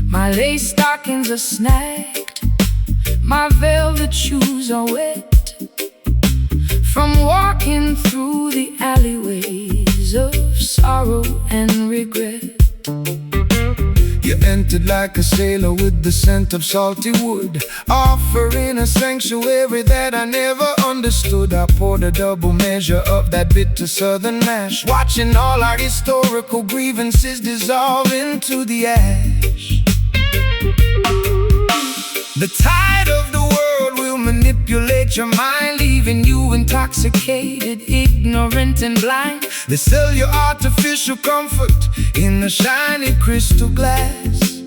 My lace stockings are snagged, my velvet shoes are wet from walking through the alleyways of sorrow and regret. You entered like a sailor with the scent of salty wood, offering a sanctuary that I never understood. I poured a double measure of that bitter southern mash, watching all our historical grievances dissolve into the ash. The tide of the world will manipulate your mind, leaving you intoxicated, ignorant and blind. They sell you artificial comfort in a shiny crystal glass,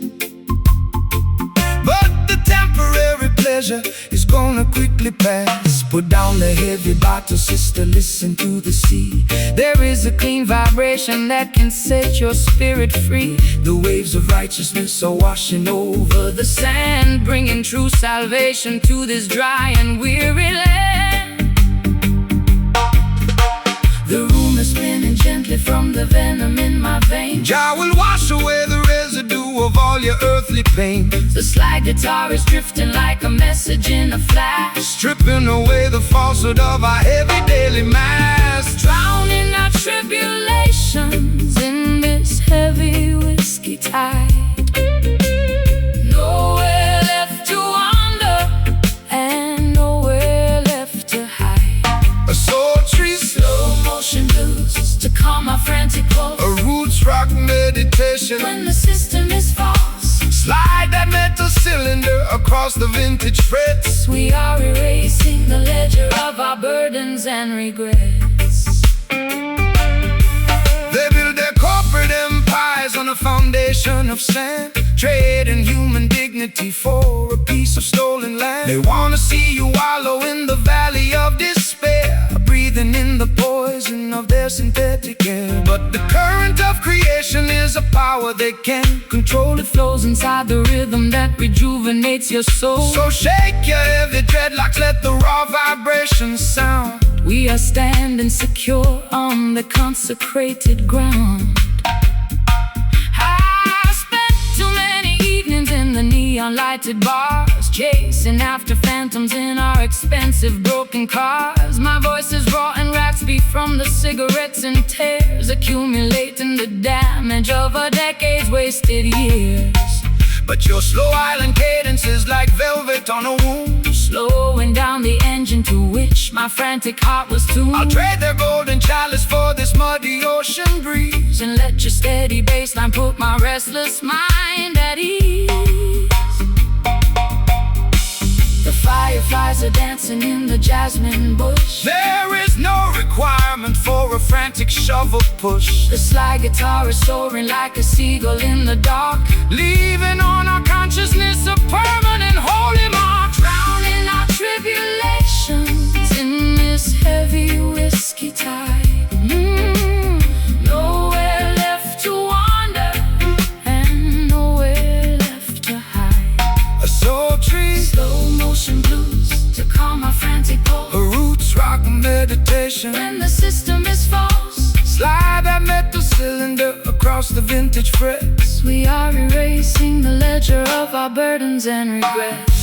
but the temporary pleasure is gonna quickly pass. Put down the heavy bottle, sister, listen to the sea. There is a clean vibration that can set your spirit free. The waves of righteousness are washing over the sand, bringing true salvation to this dry and weary land. The room is spinning gently from the venom in my veins. Jah will wash away the residue of all your earthly pain. The slide guitar is drifting like a message in a flash, stripping away the falsehood of our heavy daily mass, drowning our tribulations in this heavy whiskey tide. Nowhere left to wander and nowhere left to hide. A sultry slow motion blues to calm my frantic pulse. A roots rock meditation when the system is false. Slide that metal cylinder across the vintage frets. We are erasing the ledger of our burdens and regrets. They build their corporate empires on a foundation of sand, trading human dignity for a piece of stolen land. They wanna see you wallow in the valley of despair, breathing in the poison of their synthetic air. But the current of creation is a power they can't control. It flows inside the rhythm that rejuvenates your soul. So shake your heavy dreadlocks, let the raw vibrations sound. We are standing secure on the consecrated ground. I spent too many evenings in the neon lighted bars, chasing after phantoms in our expensive broken cars. My voice is raw and raspy from the cigarettes and tears, accumulating the damage of a decade's wasted years. But your slow island cadence is like velvet on a wound, slowing down the engine to which my frantic heart was tuned. I'll trade their golden chalice for this muddy ocean breeze, and let your steady bassline put my restless mind at ease. The fireflies are dancing in the jasmine bush. There is no requirement for a frantic shovel push. The slide guitar is soaring like a seagull in the dark, leaving on our consciousness a meditation. When the system is false, Slide that metal cylinder across the vintage frets. we are erasing the ledger of our burdens and regrets.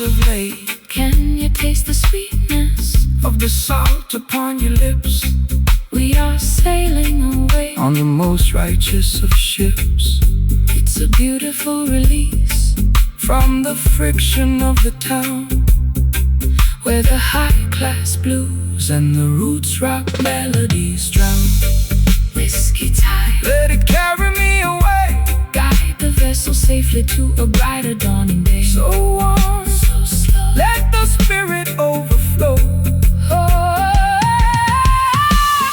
Of late, can you taste the sweetness of the salt upon your lips? We are sailing away on the most righteous of ships. It's a beautiful release from the friction of the town, where the high-class blues and the roots rock melodies drown. Whiskey tide, let it carry me away, guide the vessel safely to a brighter dawning day. So warm, so slow, let the spirit overflow.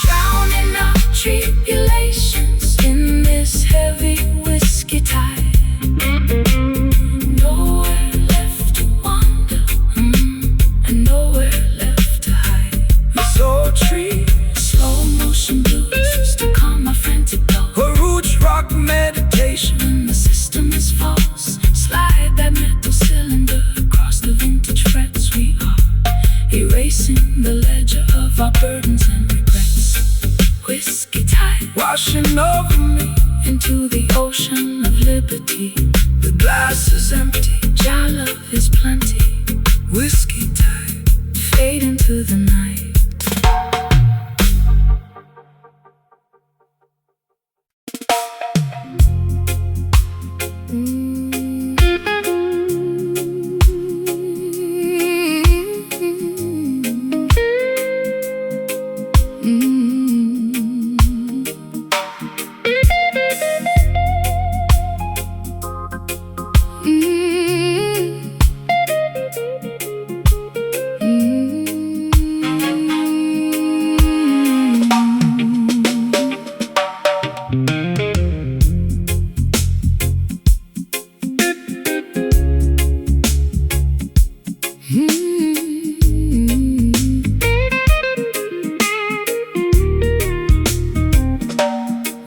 Drowning out tribulations in this heavy whiskey tide. Nowhere left to wander, and nowhere left to hide. So tree, slow motion blues to calm my frantic blow. A roots rock meditation. When the system is false, slide that metal cylinder across the vintage frets. We are erasing the ledger of our burdens and regrets. Whiskey tide, washing over me into the ocean of liberty. The glass is empty, Jah love is plenty. whiskey tide, fade into the night.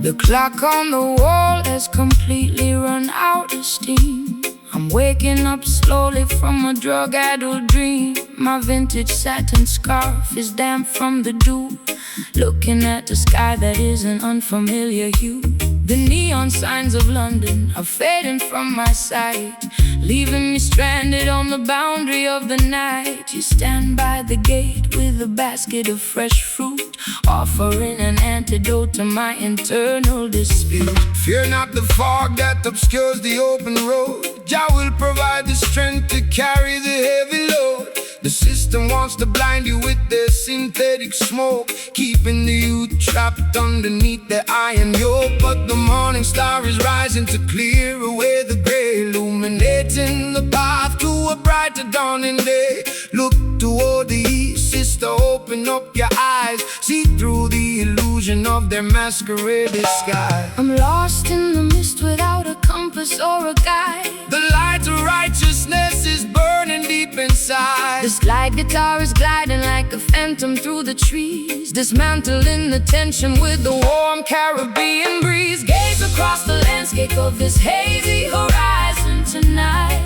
The clock on the wall has completely run out of steam. I'm waking up slowly from a drug-addled dream. My vintage satin scarf is damp from the dew, looking at the sky that is an unfamiliar hue. The neon signs of London are fading from my sight, leaving me stranded on the boundary of the night. You stand by the gate with a basket of fresh fruit, offering an antidote to my internal dispute. Fear not the fog that obscures the open road. Jah will provide the strength to carry the heavy load. The system wants to blind you with their synthetic smoke, keeping the youth trapped underneath their iron yoke. But the morning star is rising to clear away the gray, illuminating the path to a brighter dawning day. Look toward the east, sister, open up your eyes, see through the illusion of their masquerade disguise. I'm lost in the mist without a compass or a guide. The light of righteousness is burning deep inside. The slide guitar is gliding like a phantom through the trees, dismantling the tension with the warm Caribbean breeze. Gaze across the landscape of this hazy horizon tonight,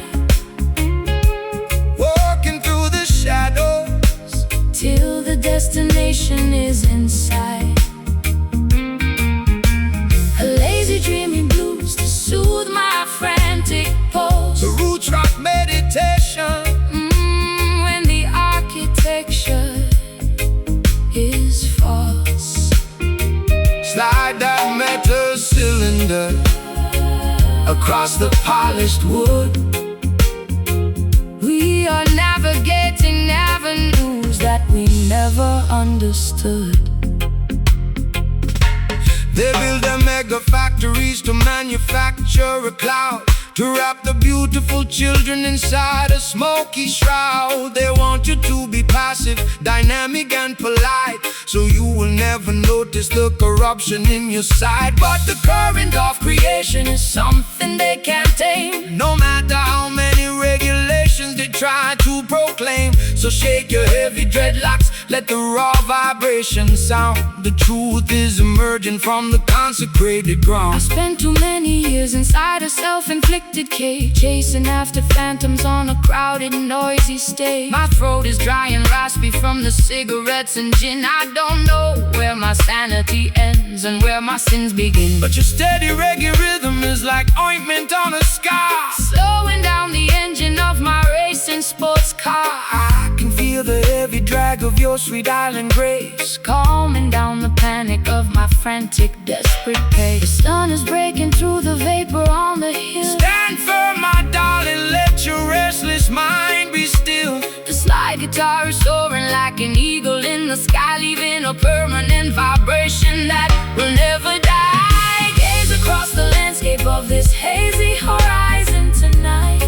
walking through the shadows till the destination is in sight. A lazy dreaming blues to soothe my frantic pulse. The roots rock meditation. When the architecture is false, slide that metal cylinder across the polished wood. we are navigating avenues that we never understood. They build their mega factories to manufacture a cloud, to wrap the beautiful children inside a smoky shroud. They want you to be passive, dynamic and polite, so you will never notice the corruption in your sight. But the current of creation is something they can't tame, no matter how many regulations they try to proclaim. So shake your heavy dreadlocks, let the raw vibration sound. The truth is emerging from the consecrated ground. I spent too many years inside a self-inflicted cage, chasing after phantoms on a crowded, noisy stage. My throat is dry and raspy from the cigarettes and gin. I don't know where my sanity ends and where my sins begin. But your steady reggae rhythm is like ointment on a scar, slowing down the engine of my racing sports car. I can feel the heavy drag of your sweet island grace, calming down the panic of my frantic, desperate pace. The sun is breaking through the vapor on the hill. Stand firm, my darling, let your restless mind be still. The slide guitar is soaring like an eagle in the sky, leaving a permanent vibration that will never die. Gaze across the landscape of this hazy horizon tonight.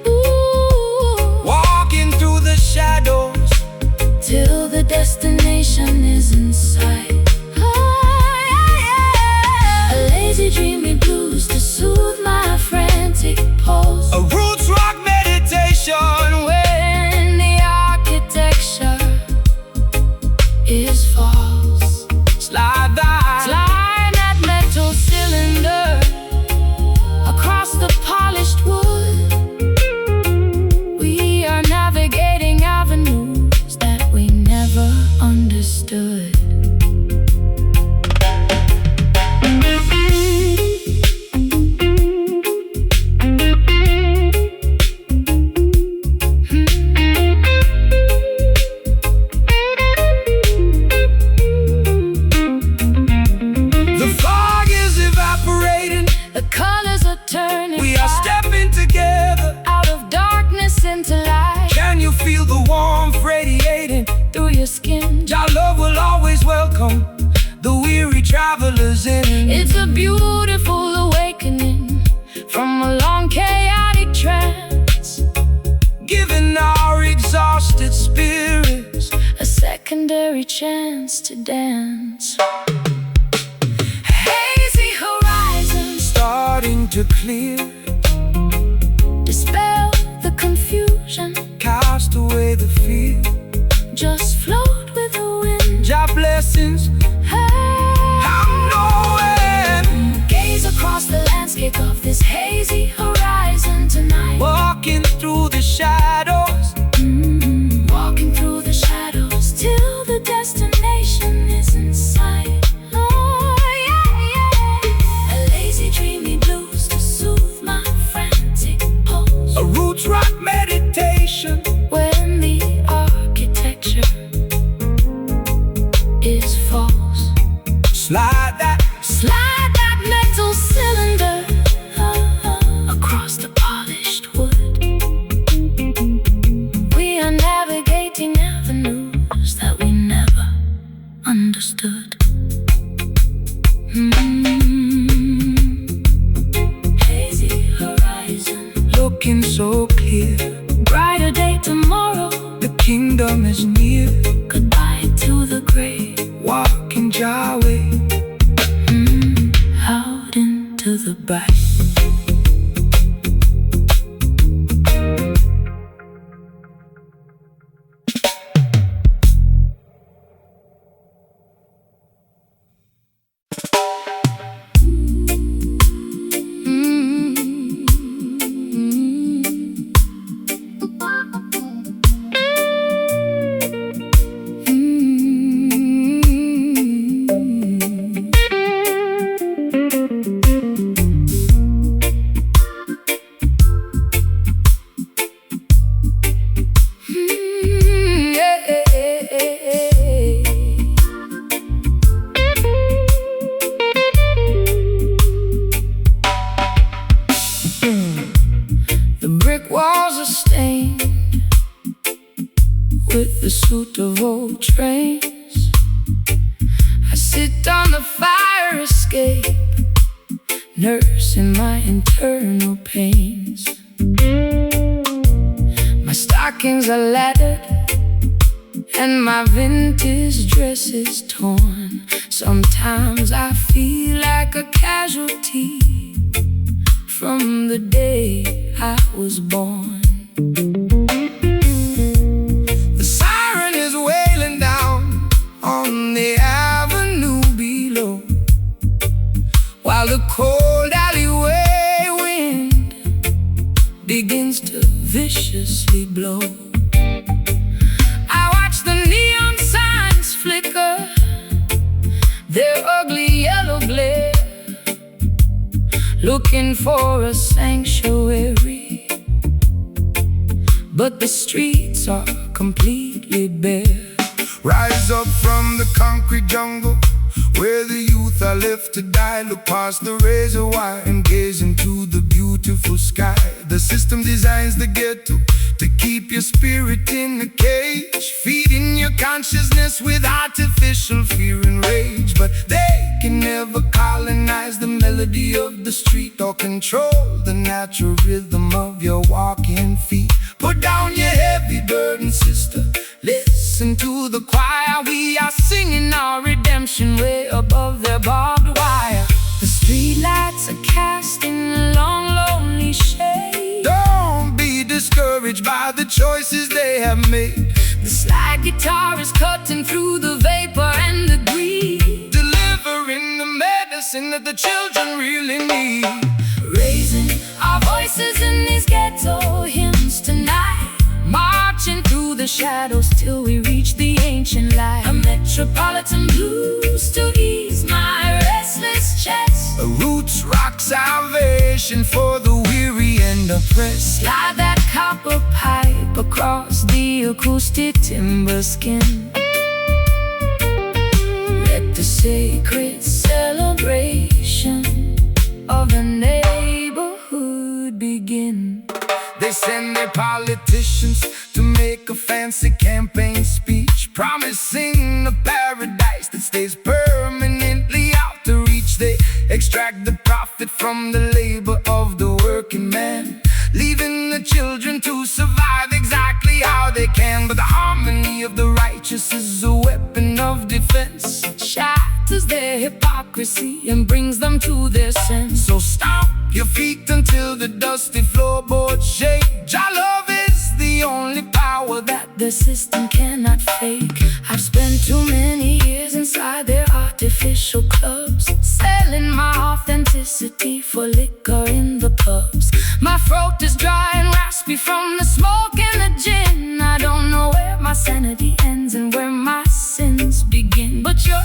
Ooh, walking through the shadows till the destination is in sight. A lazy dreamy blues to soothe my frantic pulse. A roots rock meditation when the architecture is false. Slide that metal cylinder across the polished wood. We are navigating avenues that we never understood. We are stepping together out of darkness into light. Can you feel the warmth radiating through your skin? Your love will always welcome the weary travelers in. It's a beautiful awakening from a long chaotic trance, giving our exhausted spirits a secondary chance to dance. Hazy horizon starting to clear, dispel the confusion, cast away the fear, just float with the wind. Your blessings, I'm knowing. Gaze across the landscape of this hazy horizon tonight. Walking through the shadows, walking through the shadows till the destination is in sight. A roots rock meditation when the architecture is false. Slide that metal cylinder across the polished wood. We are navigating avenues that we never understood. Hazy horizon looking so clear, brighter day tomorrow. The kingdom is near. Goodbye to the grave, walking your way out into the bright. with the suit of old trains. I sit on the fire escape, nursing my internal pains. My stockings are laddered and my vintage dress is torn. Sometimes I feel like a casualty from the day I was born. The siren is wailing down on the avenue below, while the cold alleyway wind begins to viciously blow. I watch the neon signs flicker their ugly yellow glare, looking for a sanctuary, but the streets are completely bare. Rise up from the concrete jungle where the youth are left to die. Look past the razor wire and gaze into the beautiful sky. The system designs the ghetto to keep your spirit in a cage, feeding your consciousness with artificial fear and rage. But they can never colonize the melody of the street or control the natural rhythm of your walking feet. Put down your heavy burden, sister, listen to the choir. We are singing our redemption way above their barbed wire. The streetlights are casting a long, lonely shade. Don't be discouraged by the choices they have made. The slide guitar is cutting through the vapor and the greed, delivering the medicine that the children really need. Raising our voices in these ghetto hymns tonight, marching through the shadows till we reach the ancient light. A metropolitan blues to ease my restless chest, a roots rock salvation for the weary and oppressed. Slide that copper pipe across the acoustic timber skin. Let the sacred celebration of the neighborhood begin. They send their politicians to make a fancy campaign speech, promising a paradise that stays permanently out to reach. They extract the profit from the labor of the working man, leaving the children to survive exactly how they can. But the harmony of the righteous is a weapon of defense. It shatters their hypocrisy and brings them to their sense. So stomp your feet until the dusty floorboards shake. Jah love is the only power that the system cannot fake. I've spent too many years inside their artificial clubs, selling my authenticity for liquor in the pubs. My throat is dry and raspy from the smoke and the gin. I don't know where my sanity ends and where my sins begin, but your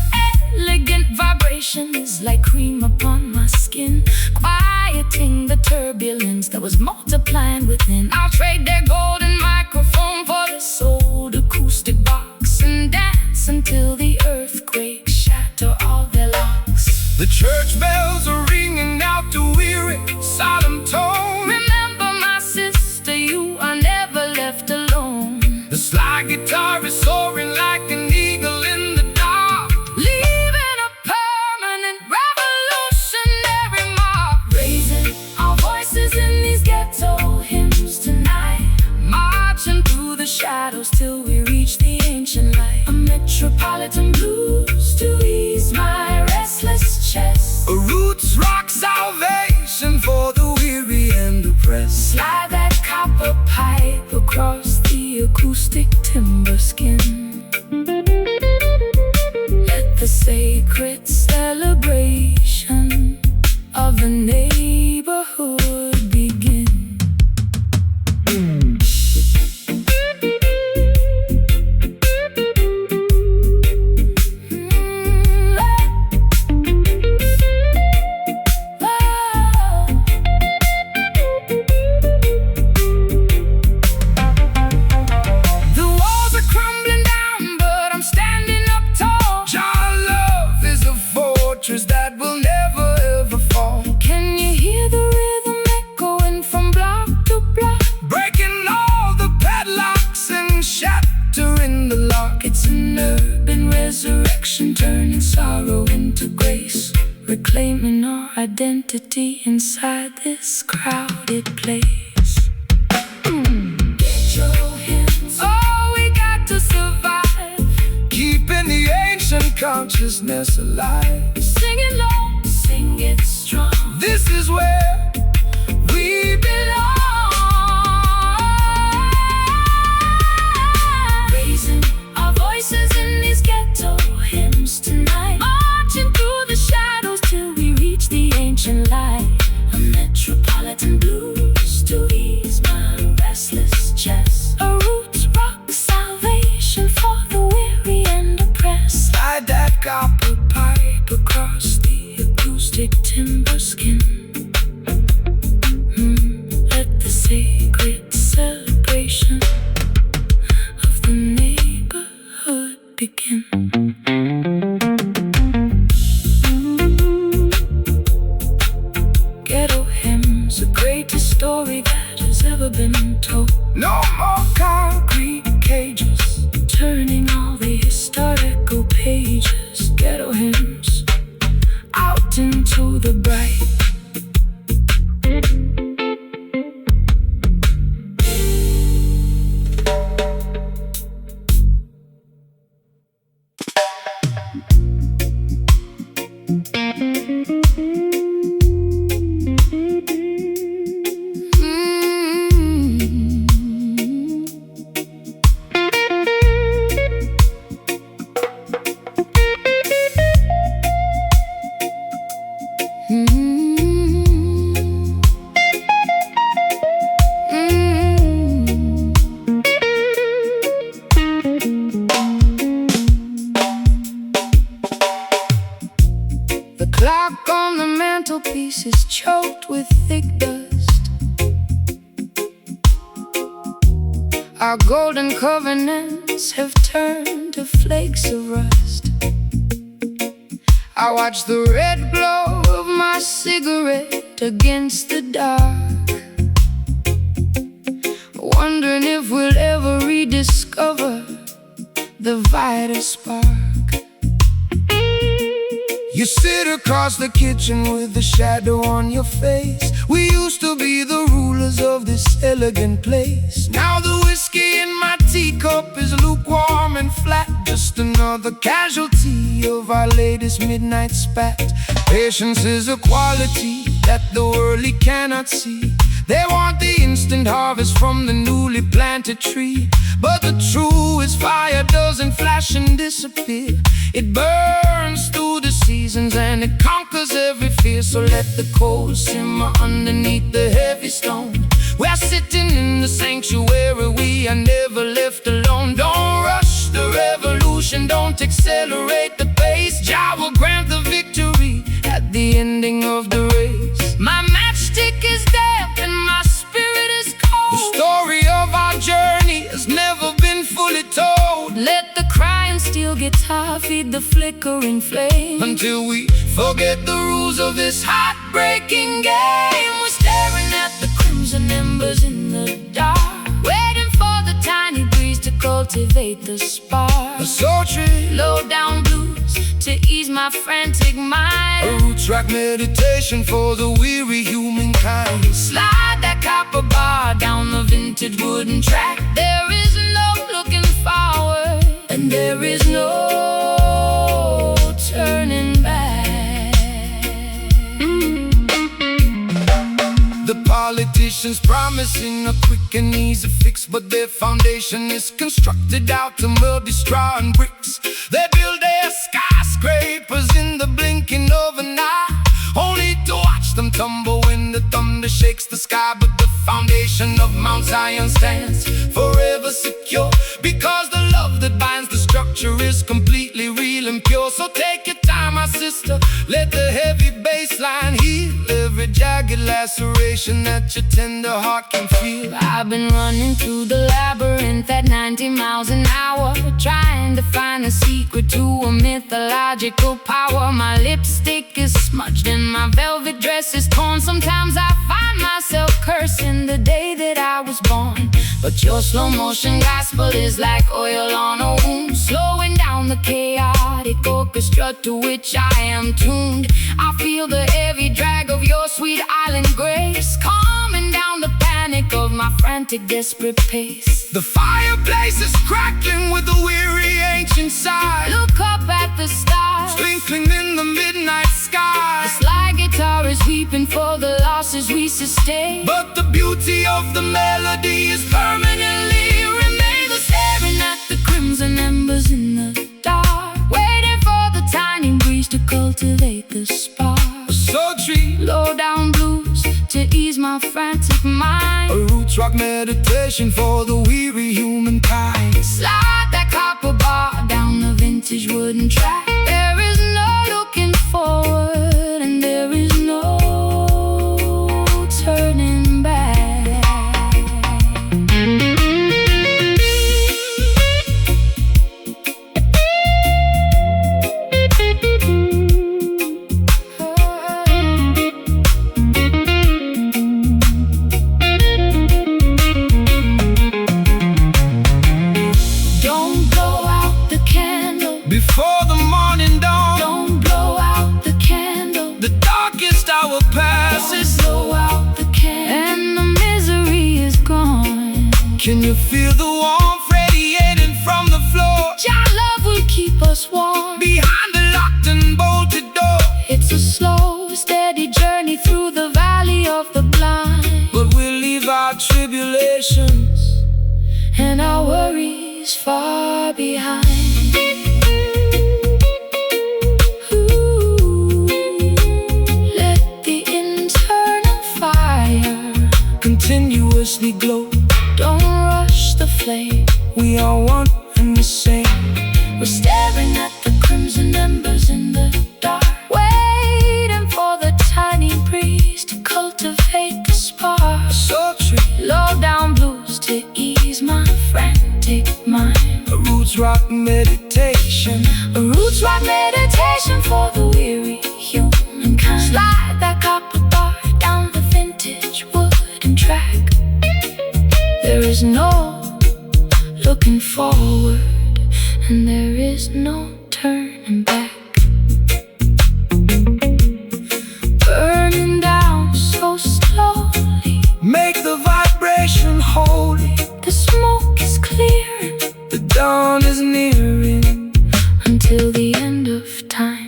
elegant vibration is like cream upon my skin, quieting the turbulence that was multiplying within. I'll trade their golden microphone for this old acoustic box and dance until the earthquakes shatter all their locks. The church bells are ringing out to weary, solemn tone. Remember, my sister, you are never left alone. The slide guitar is soaring like an eagle in the dark, leaving a permanent revolutionary mark. Raising our voices in these ghetto hymns tonight, marching through the shadows till we reach the ancient light. A metropolitan blues to ease my restless chest, a roots rock salvation for the weary and oppressed. Slide that copper pipe across the acoustic timber skin. Let the sacred celebration of the neighborhood begin. That will never ever fall. Can you hear identity inside this crowded place. Get your hands. Oh, we got to survive. Keeping the ancient consciousness alive. Sing it low, sing it strong. This is where we belong. Raising our voices in these ghetto hymns tonight. Marching through the shadows till we reach the ancient light. A metropolitan blues to ease my restless chest. A roots rock salvation for the weary and oppressed. slide that copper Pipe across the acoustic timber skin. Let the sacred celebration of the neighborhood begin. Ghetto hymns, the greatest story that has ever been told. No more concrete cages, Turning all the historical pages. Ghetto hymns out into the bright. The clock on the mantelpiece is choked with thick dust. Our golden covenants have turned to flakes of rust. I watch the red glow of my cigarette against the dark, wondering if we'll ever rediscover the vital spark. You sit across the kitchen with the shadow on your face. We used to be the rulers of this elegant place. Now the whiskey in my teacup is lukewarm and flat, just another casualty of our latest midnight spat. Patience is a quality that the worldly cannot see. They want the instant harvest from the newly planted tree, but the truest fire doesn't flash and disappear. It burns through the seasons and it conquers every fear. So let the coal simmer underneath the heavy stone. We are sitting in the sanctuary, we are never left alone. Don't rush the revolution, don't accelerate the pace. Jah will grant the victory at the ending of the race. My matchstick is damp and my spirit is cold. The story of our journey has never been fully told. Let the crying steel guitar feed the flickering flame Until we forget the rules of this heartbreaking game. We're staring at the crimson embers in the dark, waiting for the tiny breeze to cultivate the spark. A sultry, Low down blues to ease my frantic a mind. root track meditation for the weary humankind. Slide that copper bar down the vintage wooden track. There is no looking forward, and there is no turning back. The politicians promising a quick and easy fix, but their foundation is constructed out of muddy straw and bricks. They build their skyscrapers in the blinking of an eye, only to watch them tumble when the thunder shakes the sky. But the foundation of Mount Zion stands forever secure, because the love that binds the structure is completely real and pure. So take your time, my sister, let the heavy bass line heal every jagged laceration that your tender heart can feel. I've been running through the labyrinth at 90 miles an hour, trying to find the secret to a mythological power. My lipstick is smudged and my velvet dress is torn. Sometimes I find myself cursing the day that I was born. But your slow motion gospel is like oil on a wound, slowing down down the chaotic orchestra to which I am tuned. I feel the heavy drag of your sweet island grace, calming down the panic of my frantic, desperate pace. The fireplace is crackling with a weary ancient sigh. Look up at the stars, twinkling in the midnight sky. the slide guitar is weeping for the losses we sustain. But the beauty of the melody is permanently remains. Staring at the crimson embers in the dark, waiting for the tiny breeze to cultivate the spark. A sultry, Low down blues to ease my frantic mind. a roots rock meditation for the weary humankind. Slide that copper bar down the vintage wooden track. There is no looking forward, and there is no turning back. Don't blow out the candle Before the morning dawn, Don't blow out the candle. the darkest hour passes. Blow out the candle, and the misery is gone. Can you feel the warmth radiating from the floor? Your love will keep us warm. Behind the locked and bolted door, It's a slow, steady journey through the valley of the blind, but we'll leave our tribulations. and our worries far behind. Ooh, let the internal fire Continuously glow. don't rush the flame. We are one and the same. We're staring at the crimson embers in the dark, waiting for the tiny breeze to cultivate the spark. Sultry, Low down blues to ease my frantic mind. a roots rock meditation. A roots rock meditation for the weary humankind. Slide that copper bar down the vintage wooden track. There is no looking forward, and there is no turning back. Burning down so slowly, Make the vibration holy. the smoke is clearing The dawn is nearing. until the end of time.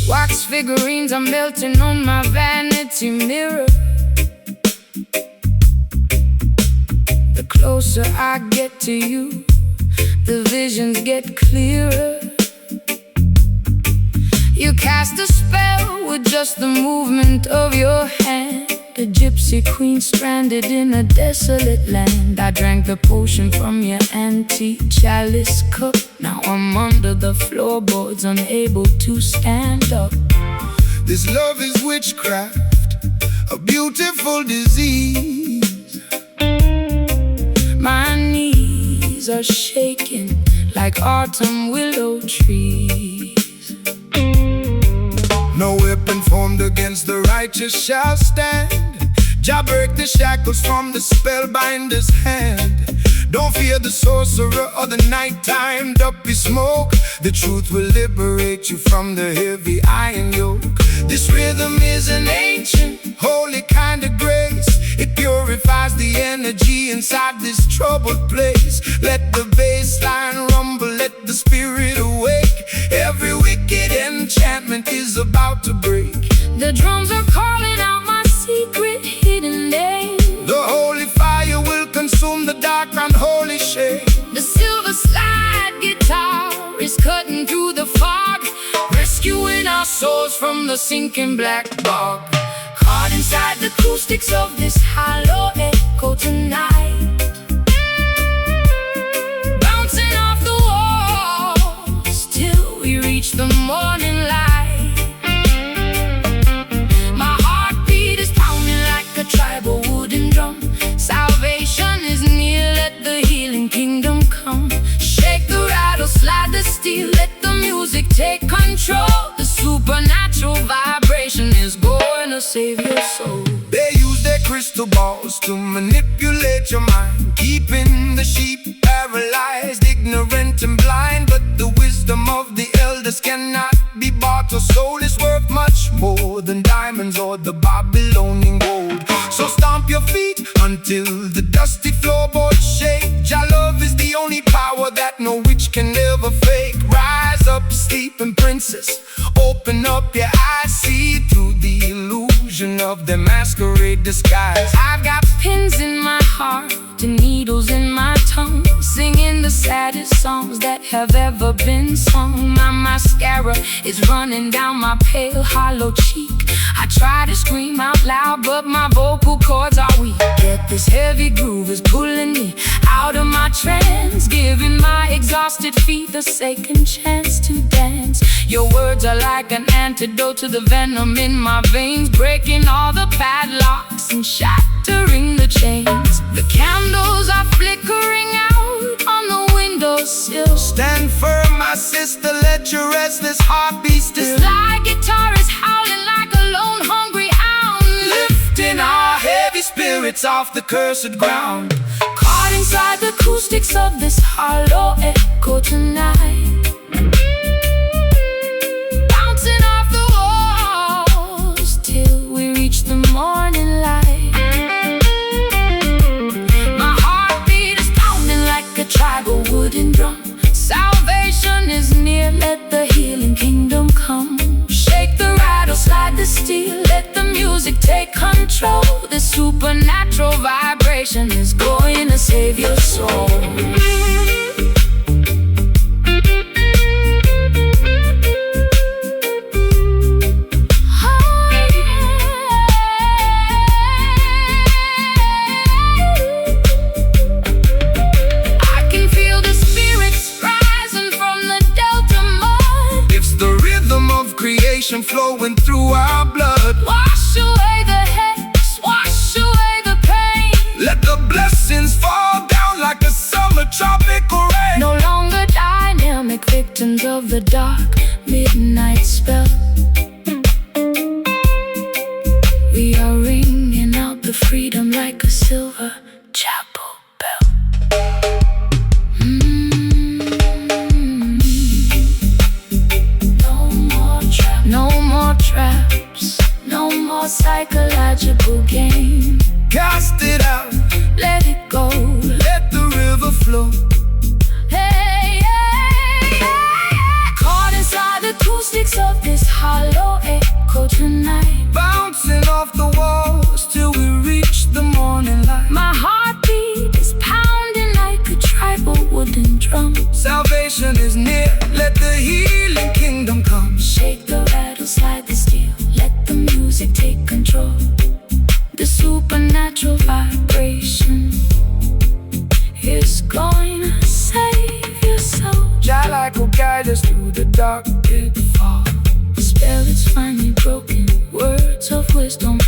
Wax figurines are melting on my vanity mirror. The closer I get to you, the visions get clearer. You cast a spell with just the movement of your hand. A gypsy queen stranded in a desolate land. I drank the potion from your antique chalice cup. Now I'm under the floorboards, unable to stand up. This love is witchcraft, a beautiful disease. My knees are shaking like autumn willow trees. No weapon formed against the righteous shall stand. Jah break the shackles from the spellbinder's hand. Don't fear the sorcerer or the nighttime duppy smoke. The truth will liberate you from the heavy iron yoke. This rhythm is an ancient, holy kind of grace. It purifies the energy inside this troubled place. Let the bassline rumble, let the spirit awake. Every wicked enchantment is about to break. The drums are calling out my secret hidden name. The holy fire will consume the dark rose from the sinking black bog. Caught inside the acoustics of this hollow echo tonight, bouncing off the walls till we reach the morning light. My heartbeat is pounding like a tribal wooden drum. Salvation is near, let the healing kingdom come. Shake the rattle, slide the steel, let the music take control. The supernatural vibration is going to save your soul. They use their crystal balls to manipulate your mind, keeping the sheep paralyzed, ignorant and blind. But the wisdom of the elders cannot be bought. Your soul is worth much more than diamonds or the Babylonian gold. So stomp your feet until the dusty floorboards shake. Jah love is the only power that no witch can ever fake. Rise up, sleeping princess, open up your eyes, see through the illusion of their masquerade disguise. I've got pins in my heart and needles in my tongue, singing the saddest songs that have ever been sung. My mascara is running down my pale hollow cheek. I try to scream out loud, but my vocal cords are weak. Yet this heavy groove is pulling me out of my trance, giving my exhausted feet the second chance to dance. Your words are like an antidote to the venom in my veins, breaking all the padlocks and shattering the chains. The candles are flickering out on the windowsill. Stand firm, my sister, let your restless heart be still. The slide guitar is howling like a lone hungry hound, Lifting our heavy spirits off the cursed ground. caught inside the acoustics of this hollow echo tonight, bouncing off the walls till we reach the morning light. My heartbeat is pounding like a tribal wooden drum. Salvation is near, let the healing kingdom come. Shake the rattle, slide the steel, let the music take control. The supernatural vibration is going to save your soul. Flowing through our blood, Wash away the hex, wash away the pain. let the blessings fall down like a summer tropical rain. No longer dynamic victims of the dark midnight spell. We are ringing out the freedom like a silver chapel bell. No more traps, no more psychological game. Cast it out, Let it go. let the river flow. Hey, hey, hey. Caught inside the acoustics of this hollow echo tonight, Bouncing off the walls till we reach the morning light. my heartbeat is pounding like a tribal wooden drum. Salvation is near, let the healing kingdom come. Shake the rattle, slide the steel, let the music take control. The supernatural vibration is going to save your soul. Jah light will guide us through the dark pitfall. The spell is finally broken, words of wisdom